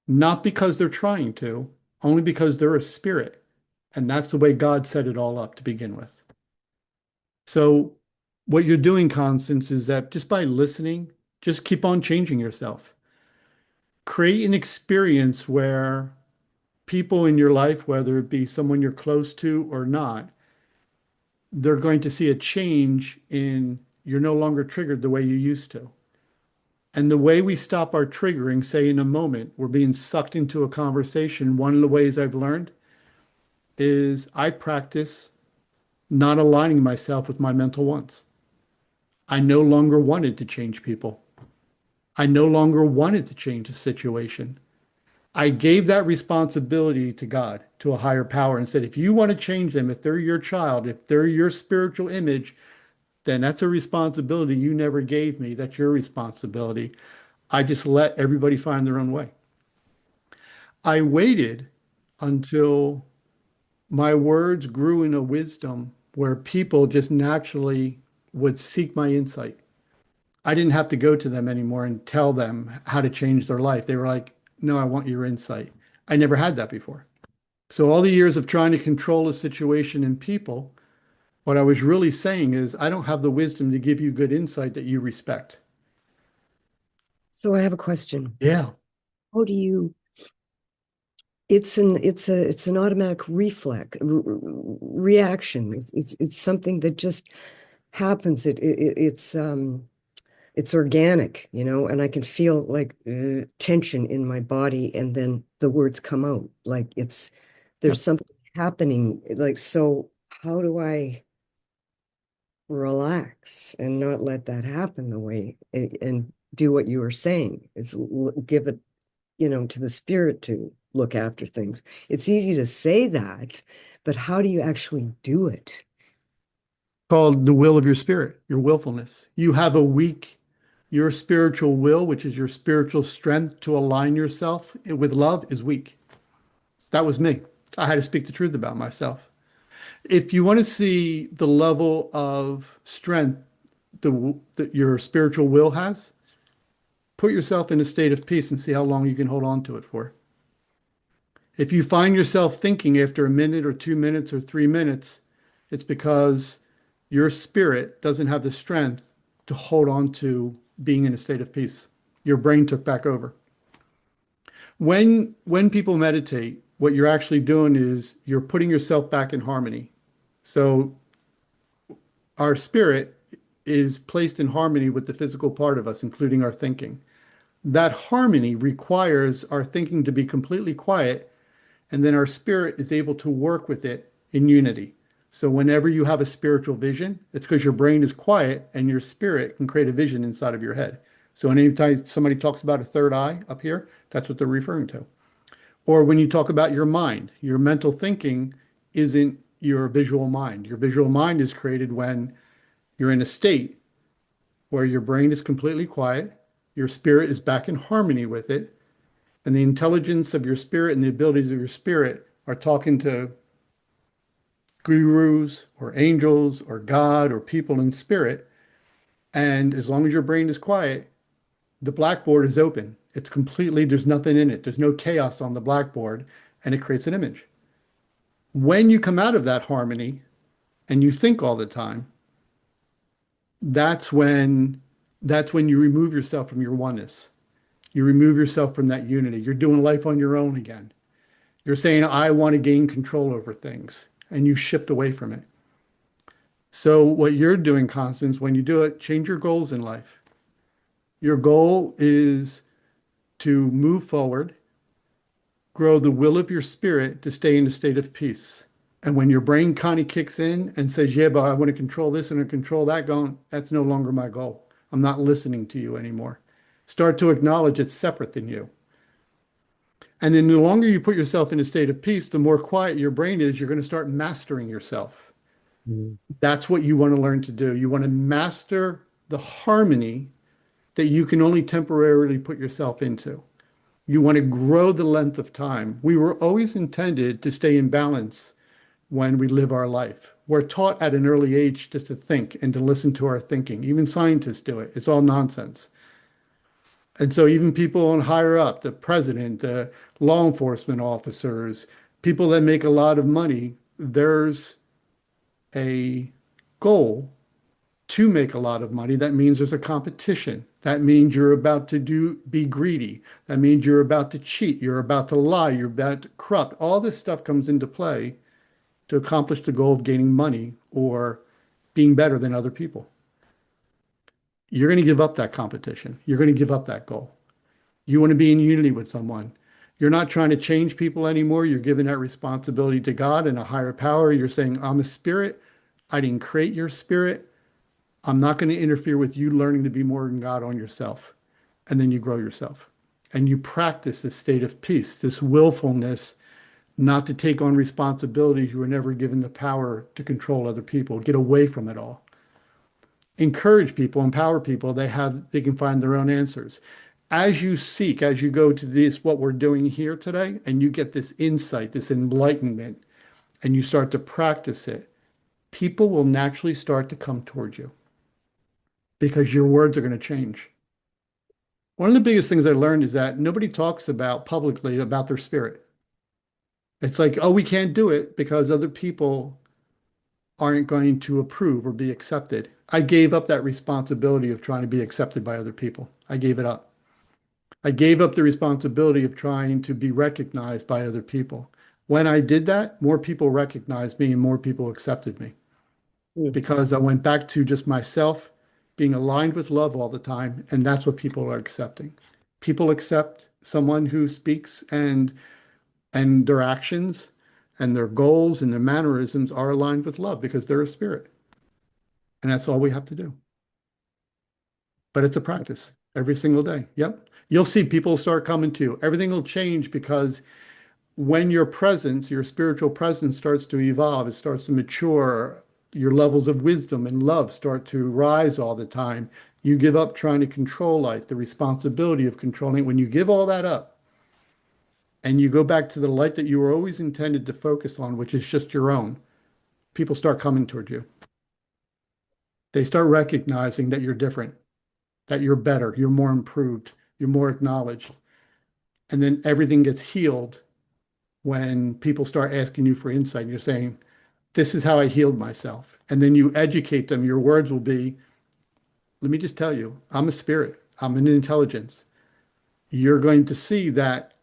not because they're trying to, only because they're a spirit. And that's the way God set it all up to begin with. So, what you're doing, Constance, is that just by listening, just keep on changing yourself. Create an experience where people in your life, whether it be someone you're close to or not, they're going to see a change in you're no longer triggered the way you used to. And the way we stop our triggering, say in a moment, we're being sucked into a conversation. One of the ways I've learned is I practice not aligning myself with my mental wants. I no longer wanted to change people. I no longer wanted to change the situation. I gave that responsibility to God, to a higher power, and said, if you want to change them, if they're your child, if they're your spiritual image, then that's a responsibility you never gave me. That's your responsibility. I just let everybody find their own way. I waited until my words grew in a wisdom where people just naturally would seek my insight. I didn't have to go to them anymore and tell them how to change their life. They were like, no, I want your insight. I never had that before. So all the years of trying to control a situation and people, what I was really saying is, I don't have the wisdom to give you good insight that you respect. So I have a question. Yeah. How do you it's an automatic reaction. It's something that just happens. It's organic, and I can feel like tension in my body, and then the words come out. Like there's Yep. something happening. Like, so how do I relax and not let that happen the way and do what you were saying is give it, to the spirit to look after things. It's easy to say that, but how do you actually do it? Called the will of your spirit, your willfulness. You have your spiritual will, which is your spiritual strength to align yourself with love, is weak. That was me. I had to speak the truth about myself. If you want to see the level of strength that your spiritual will has, put yourself in a state of peace and see how long you can hold on to it for. If you find yourself thinking after a minute or 2 minutes or 3 minutes, it's because your spirit doesn't have the strength to hold on to being in a state of peace. Your brain took back over. When people meditate, what you're actually doing is you're putting yourself back in harmony. So our spirit is placed in harmony with the physical part of us, including our thinking. That harmony requires our thinking to be completely quiet, and then our spirit is able to work with it in unity. So whenever you have a spiritual vision, it's because your brain is quiet and your spirit can create a vision inside of your head. So anytime somebody talks about a third eye up here, that's what they're referring to. Or when you talk about your mental thinking isn't your visual mind. Your visual mind is created when you're in a state where your brain is completely quiet, your spirit is back in harmony with it, and the intelligence of your spirit and the abilities of your spirit are talking to gurus or angels or God or people in spirit. And as long as your brain is quiet, the blackboard is open. It's completely, there's nothing in it. There's no chaos on the blackboard, and it creates an image. When you come out of that harmony and you think all the time, that's when that's when you remove yourself from your oneness. You remove yourself from that unity. You're doing life on your own again. You're saying, I want to gain control over things, and you shift away from it. So, what you're doing, Constance, when you do it, change your goals in life. Your goal is to move forward, grow the will of your spirit to stay in a state of peace. And when your brain kind of kicks in and says, yeah, but I want to control this and control that, going, that's no longer my goal. I'm not listening to you anymore. Start to acknowledge it's separate than you. And then the longer you put yourself in a state of peace, the more quiet your brain is, you're going to start mastering yourself. Mm. That's what you want to learn to do. You want to master the harmony that you can only temporarily put yourself into. You want to grow the length of time. We were always intended to stay in balance when we live our life. We're taught at an early age just to think and to listen to our thinking. Even scientists do it. It's all nonsense. And so even people on higher up, the president, the law enforcement officers, people that make a lot of money, there's a goal to make a lot of money. That means there's a competition. That means you're about to be greedy. That means you're about to cheat. You're about to lie. You're about to corrupt. All this stuff comes into play to accomplish the goal of gaining money or being better than other people. You're going to give up that competition. You're going to give up that goal. You want to be in unity with someone. You're not trying to change people anymore. You're giving that responsibility to God and a higher power. You're saying, I'm a spirit. I didn't create your spirit. I'm not going to interfere with you learning to be more than God on yourself. And then you grow yourself. And you practice this state of peace, this willfulness not to take on responsibilities you were never given the power to control other people. Get away from it all. Encourage people, empower people. They can find their own answers. As you seek, as you go to this, what we're doing here today, and you get this insight, this enlightenment, and you start to practice it, people will naturally start to come towards you because your words are going to change. One of the biggest things I learned is that nobody talks about publicly about their spirit. It's like, oh, we can't do it because other people aren't going to approve or be accepted. I gave up that responsibility of trying to be accepted by other people. I gave it up. I gave up the responsibility of trying to be recognized by other people. When I did that, more people recognized me and more people accepted me Mm. because I went back to just myself being aligned with love all the time. And that's what people are accepting. People accept someone who speaks and their actions and their goals and their mannerisms are aligned with love because they're a spirit. And that's all we have to do. But it's a practice every single day. Yep. You'll see people start coming to you. Everything will change because when your presence, your spiritual presence starts to evolve, it starts to mature, your levels of wisdom and love start to rise all the time. You give up trying to control life, the responsibility of controlling it. When you give all that up and you go back to the light that you were always intended to focus on, which is just your own, people start coming toward you. They start recognizing that you're different, that you're better, you're more improved, you're more acknowledged. And then everything gets healed when people start asking you for insight. And you're saying, this is how I healed myself. And then you educate them. Your words will be, let me just tell you, I'm a spirit, I'm an intelligence. You're going to see that,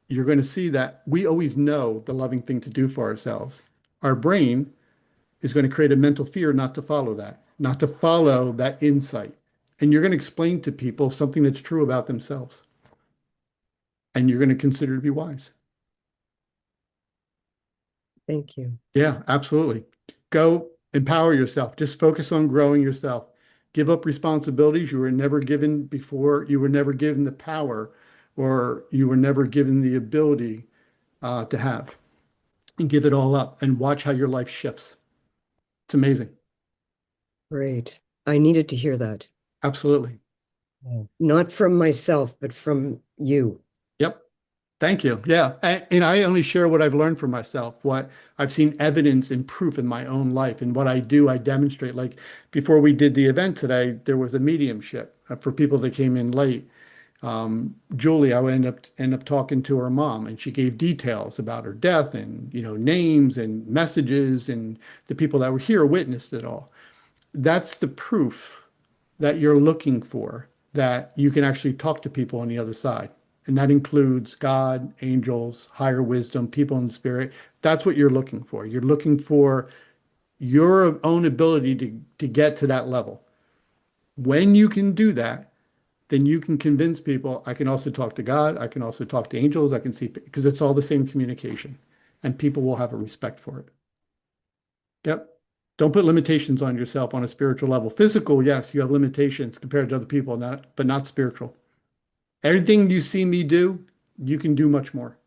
you're going to see that we always know the loving thing to do for ourselves. Our brain is going to create a mental fear not to follow that, not to follow that insight. And you're going to explain to people something that's true about themselves. And you're going to consider to be wise. Thank you. Yeah, absolutely. Go empower yourself. Just focus on growing yourself. Give up responsibilities you were never given before. You were never given the power or you were never given the ability to have. And give it all up and watch how your life shifts. It's amazing. Great. I needed to hear that. Absolutely. Not from myself, but from you. Yep. Thank you. Yeah. And I only share what I've learned for myself, what I've seen evidence and proof in my own life. And what I do, I demonstrate. Like before we did the event today, there was a mediumship for people that came in late. Julie, I end up talking to her mom, and she gave details about her death and names and messages, and the people that were here witnessed it all. That's the proof that you're looking for, that you can actually talk to people on the other side. And that includes God, angels, higher wisdom, people in the spirit. That's what you're looking for. You're looking for your own ability to get to that level. When you can do that, then you can convince people, I can also talk to God, I can also talk to angels, I can see, because it's all the same communication. And people will have a respect for it. Yep. Don't put limitations on yourself on a spiritual level. Physical, yes, you have limitations compared to other people, but not spiritual. Everything you see me do, you can do much more.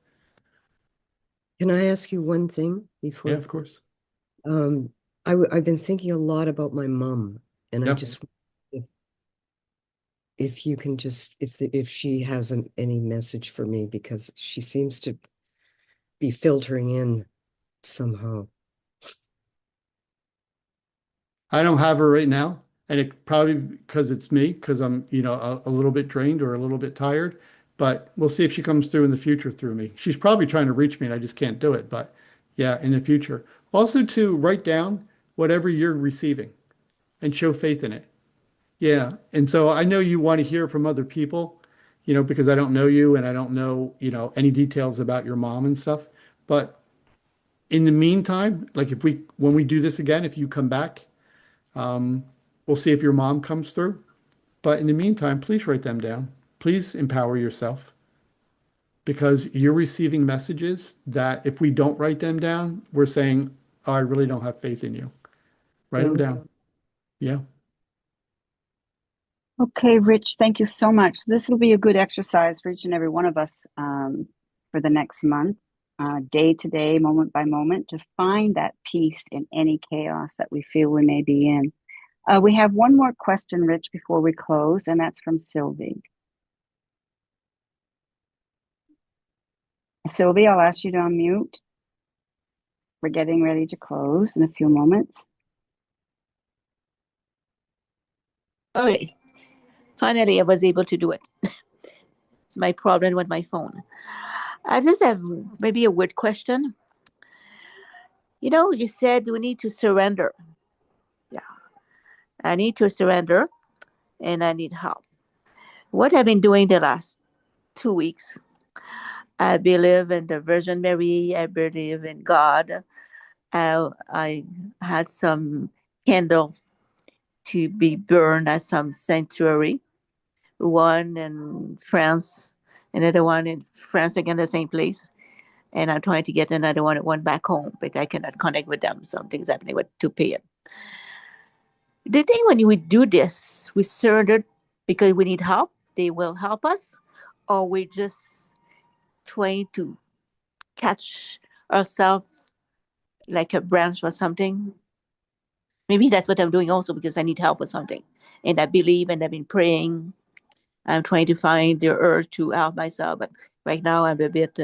Can I ask you one thing before? Yeah, of course. Um, I've been thinking a lot about my mom, and I Yeah. just if you can just if she has any message for me, because she seems to be filtering in somehow. I don't have her right now, and it probably because it's me, because I'm, a little bit drained or a little bit tired, but we'll see if she comes through in the future through me. She's probably trying to reach me and I just can't do it, but yeah, in the future. Also to write down whatever you're receiving and show faith in it. Yeah. And so I know you want to hear from other people, because I don't know you and I don't know, any details about your mom and stuff. But in the meantime, like when we do this again, if you come back, we'll see if your mom comes through. But in the meantime, please write them down. Please empower yourself because you're receiving messages that if we don't write them down, we're saying, oh, I really don't have faith in you. Write them down. Yeah. Okay, Rich, thank you so much. This will be a good exercise for each and every one of us for the next month, day to day, moment by moment, to find that peace in any chaos that we feel we may be in. We have one more question, Rich, before we close, and that's from Sylvie. Sylvie, I'll ask you to unmute. We're getting ready to close in a few moments. Okay, finally I was able to do it. It's my problem with my phone. I just have maybe a weird question. You said we need to surrender. Yeah, I need to surrender and I need help. What I've been doing the last 2 weeks. I believe in the Virgin Mary. I believe in God. I had some candle to be burned at some sanctuary. One in France, another one in France again, the same place. And I'm trying to get another one back home, but I cannot connect with them. Something's happening with to pay it. The thing when we do this, we surrender because we need help. They will help us, or we just trying to catch ourselves like a branch or something. Maybe that's what I'm doing also because I need help with something, and I believe and I've been praying. I'm trying to find the urge to help myself, but right now I'm a bit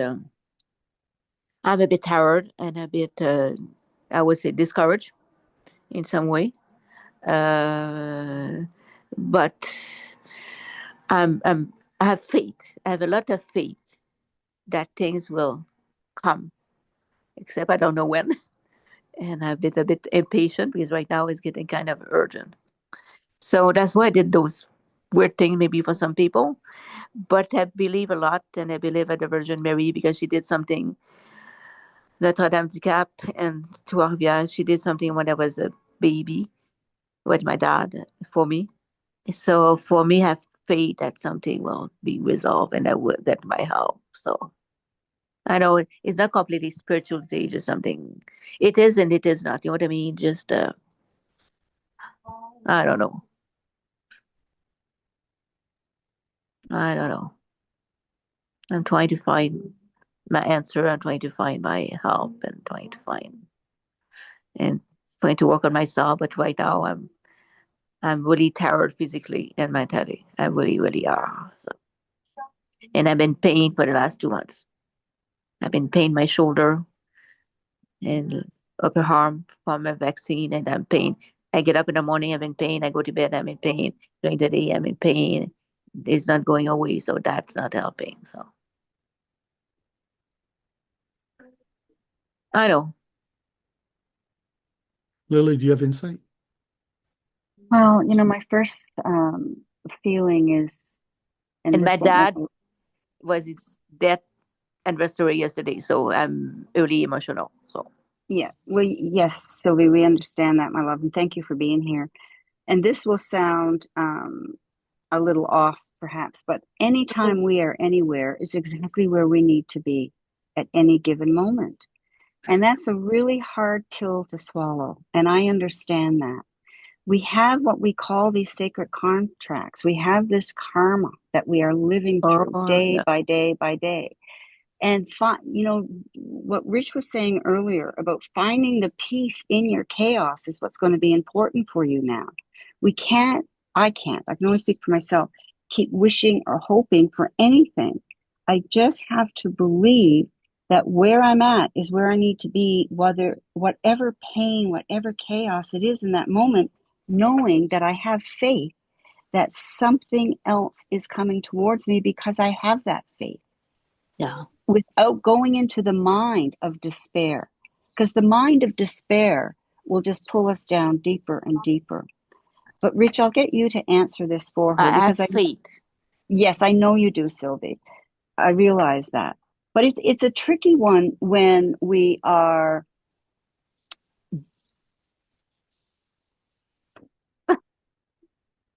tired and a bit, I would say, discouraged in some way. Uh, but I have faith. I have a lot of faith that things will come, except I don't know when. And I've been a bit impatient because right now it's getting kind of urgent. So that's why I did those weird things maybe for some people. But I believe a lot and I believe at the Virgin Mary because she did something, Notre Dame du Cap and Trois-Rivières. She did something when I was a baby with my dad for me. So for me, I have faith that something will be resolved and I will get my help. So I know it's not completely spiritual stage or something. It is and it is not. You know what I mean? Just I don't know. I don't know. I'm trying to find my answer. I'm trying to find my help and and trying to work on myself. But right now, I'm really tired physically and mentally. I really, really are. So, and I've been in pain for the last 2 months. I've been in pain my shoulder and upper arm from a vaccine, and I'm in pain. I get up in the morning, I'm in pain. I go to bed, I'm in pain. During the day, I'm in pain. It's not going away, so that's not helping. So I know. Lily, do you have insight? Well, my first feeling is, and And this my won't make dad was his death anniversary yesterday, so I'm really emotional. So yeah, well, yes, Sylvie, we understand that, my love, and thank you for being here. And this will sound a little off, perhaps, but anytime we are anywhere is exactly where we need to be at any given moment. And that's a really hard pill to swallow. And I understand that. We have what we call these sacred contracts. We have this karma that we are living through day yeah, by day by day. And what Rich was saying earlier about finding the peace in your chaos is what's going to be important for you now. We can't, I can't, I can only speak for myself, keep wishing or hoping for anything. I just have to believe that where I'm at is where I need to be, whatever pain, whatever chaos it is in that moment, knowing that I have faith that something else is coming towards me because I have that faith yeah. without going into the mind of despair. Because the mind of despair will just pull us down deeper and deeper. But Rich, I'll get you to answer this for her I have because faith. yes, I know you do, Sylvie. I realize that. But it's a tricky one when we're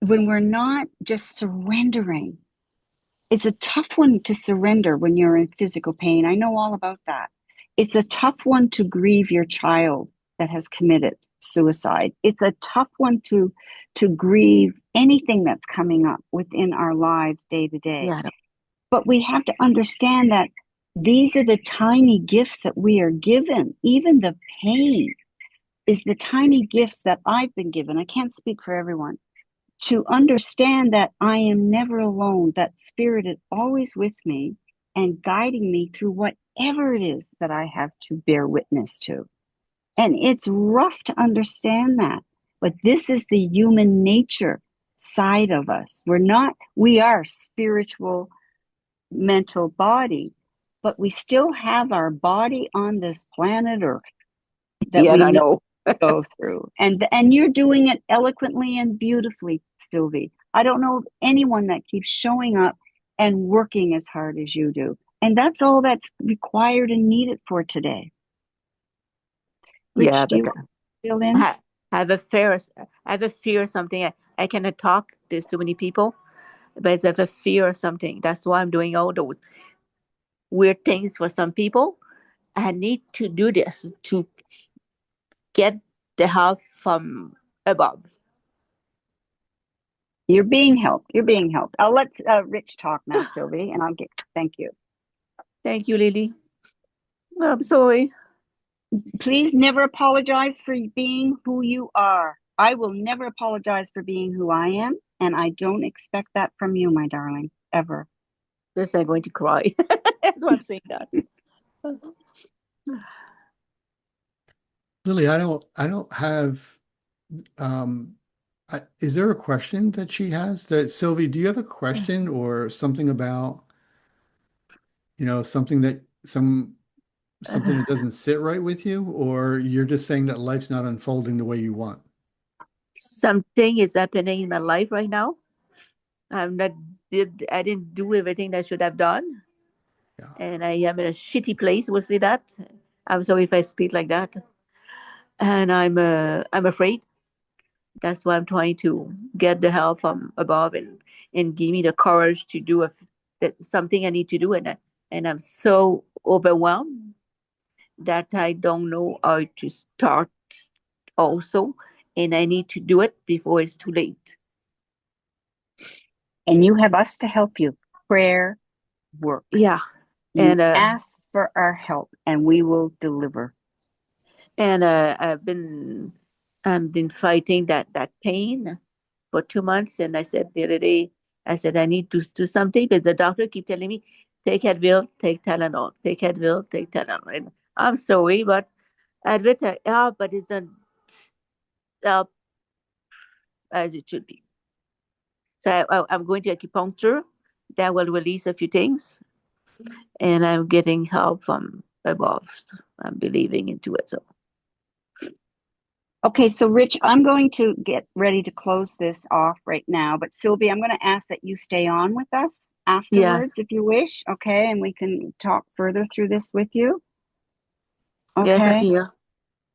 not just surrendering. It's a tough one to surrender when you're in physical pain. I know all about that. It's a tough one to grieve your child that has committed suicide. It's a tough one to grieve anything that's coming up within our lives day to day. Yeah, But we have to understand that these are the tiny gifts that we are given. Even the pain is the tiny gifts that I've been given. I can't speak for everyone to understand that I am never alone, that spirit is always with me and guiding me through whatever it is that I have to bear witness to. And it's rough to understand that, but this is the human nature side of us. We are spiritual, mental body, but we still have our body on this planet Earth that yeah, we I need know. go through. And you're doing it eloquently and beautifully, Sylvie. I don't know of anyone that keeps showing up and working as hard as you do. And that's all that's required and needed for today. Rich, Yeah, do you but want to fill in? I have a fear. I have a fear of something. I cannot talk. There's too many people, but I have a fear of something. That's why I'm doing all those weird things for some people. I need to do this to get the help from above. You're being helped. You're being helped. I'll let Rich talk now, Sylvie, and I'll get. Thank you. Thank you, Lily. I'm sorry. Please never apologize for being who you are. I will never apologize for being who I am, and I don't expect that from you, my darling, ever. Just I'm going to cry. That's why I'm saying that. Lily, I don't have, is there a question that she has that Sylvie, do you have a question or something about, something something that doesn't sit right with you, or you're just saying that life's not unfolding the way you want? Something is happening in my life right now. I'm not I didn't do everything that I should have done. Yeah. And I am in a shitty place. We'll say that. I'm sorry if I speak like that. And I'm afraid. That's why I'm trying to get the help from above and give me the courage to do something I need to do. And I'm so overwhelmed that I don't know how to start also. And I need to do it before it's too late. And you have us to help you. Prayer works. Yeah. You And ask for our help, and we will deliver. and I've been fighting that pain for 2 months. And I said the other day, I said I need to do something, but the doctor keep telling me, take Advil, take Tylenol, take Advil, take Tylenol. And I'm sorry, but Advil, yeah, but it's not help as it should be. So I'm going to acupuncture. That will release a few things, and I'm getting help from above. I'm believing into it. So Okay, so Rich, I'm going to get ready to close this off right now, but Sylvie, I'm going to ask that you stay on with us yes, afterwards if you wish, okay? And we can talk further through this with you. yes, I'm Okay. here.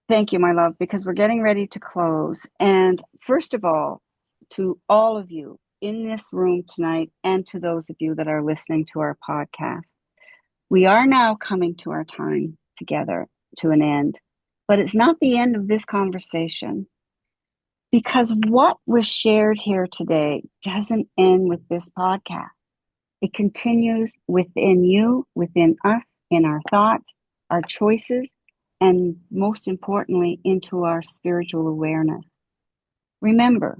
Thank you, my love, because we're getting ready to close. And first of all, to all of you in this room tonight, and to those of you that are listening to our podcast, we are now coming to our time together to an end. But it's not the end of this conversation, because what was shared here today doesn't end with this podcast. It continues within you, within us, in our thoughts, our choices, and most importantly, into our spiritual awareness. Remember,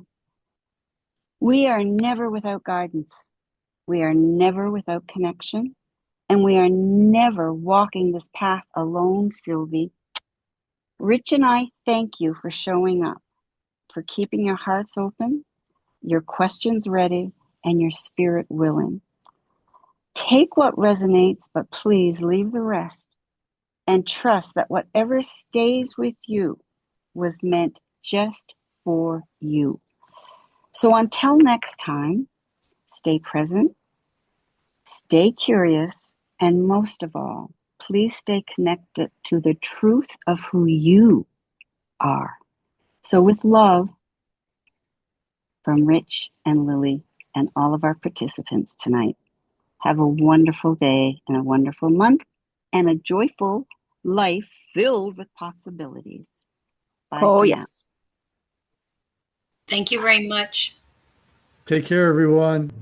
we are never without guidance. We are never without connection. And we are never walking this path alone, Sylvie. Rich and I thank you for showing up, for keeping your hearts open, your questions ready, and your spirit willing. Take what resonates, but please leave the rest, and trust that whatever stays with you was meant just for you. So until next time, stay present, stay curious, and most of all, please stay connected to the truth of who you are. So with love from Rich and Lily and all of our participants tonight, have a wonderful day and a wonderful month and a joyful life filled with possibilities. Bye Oh for now. yes. Thank you very much. Take care, everyone.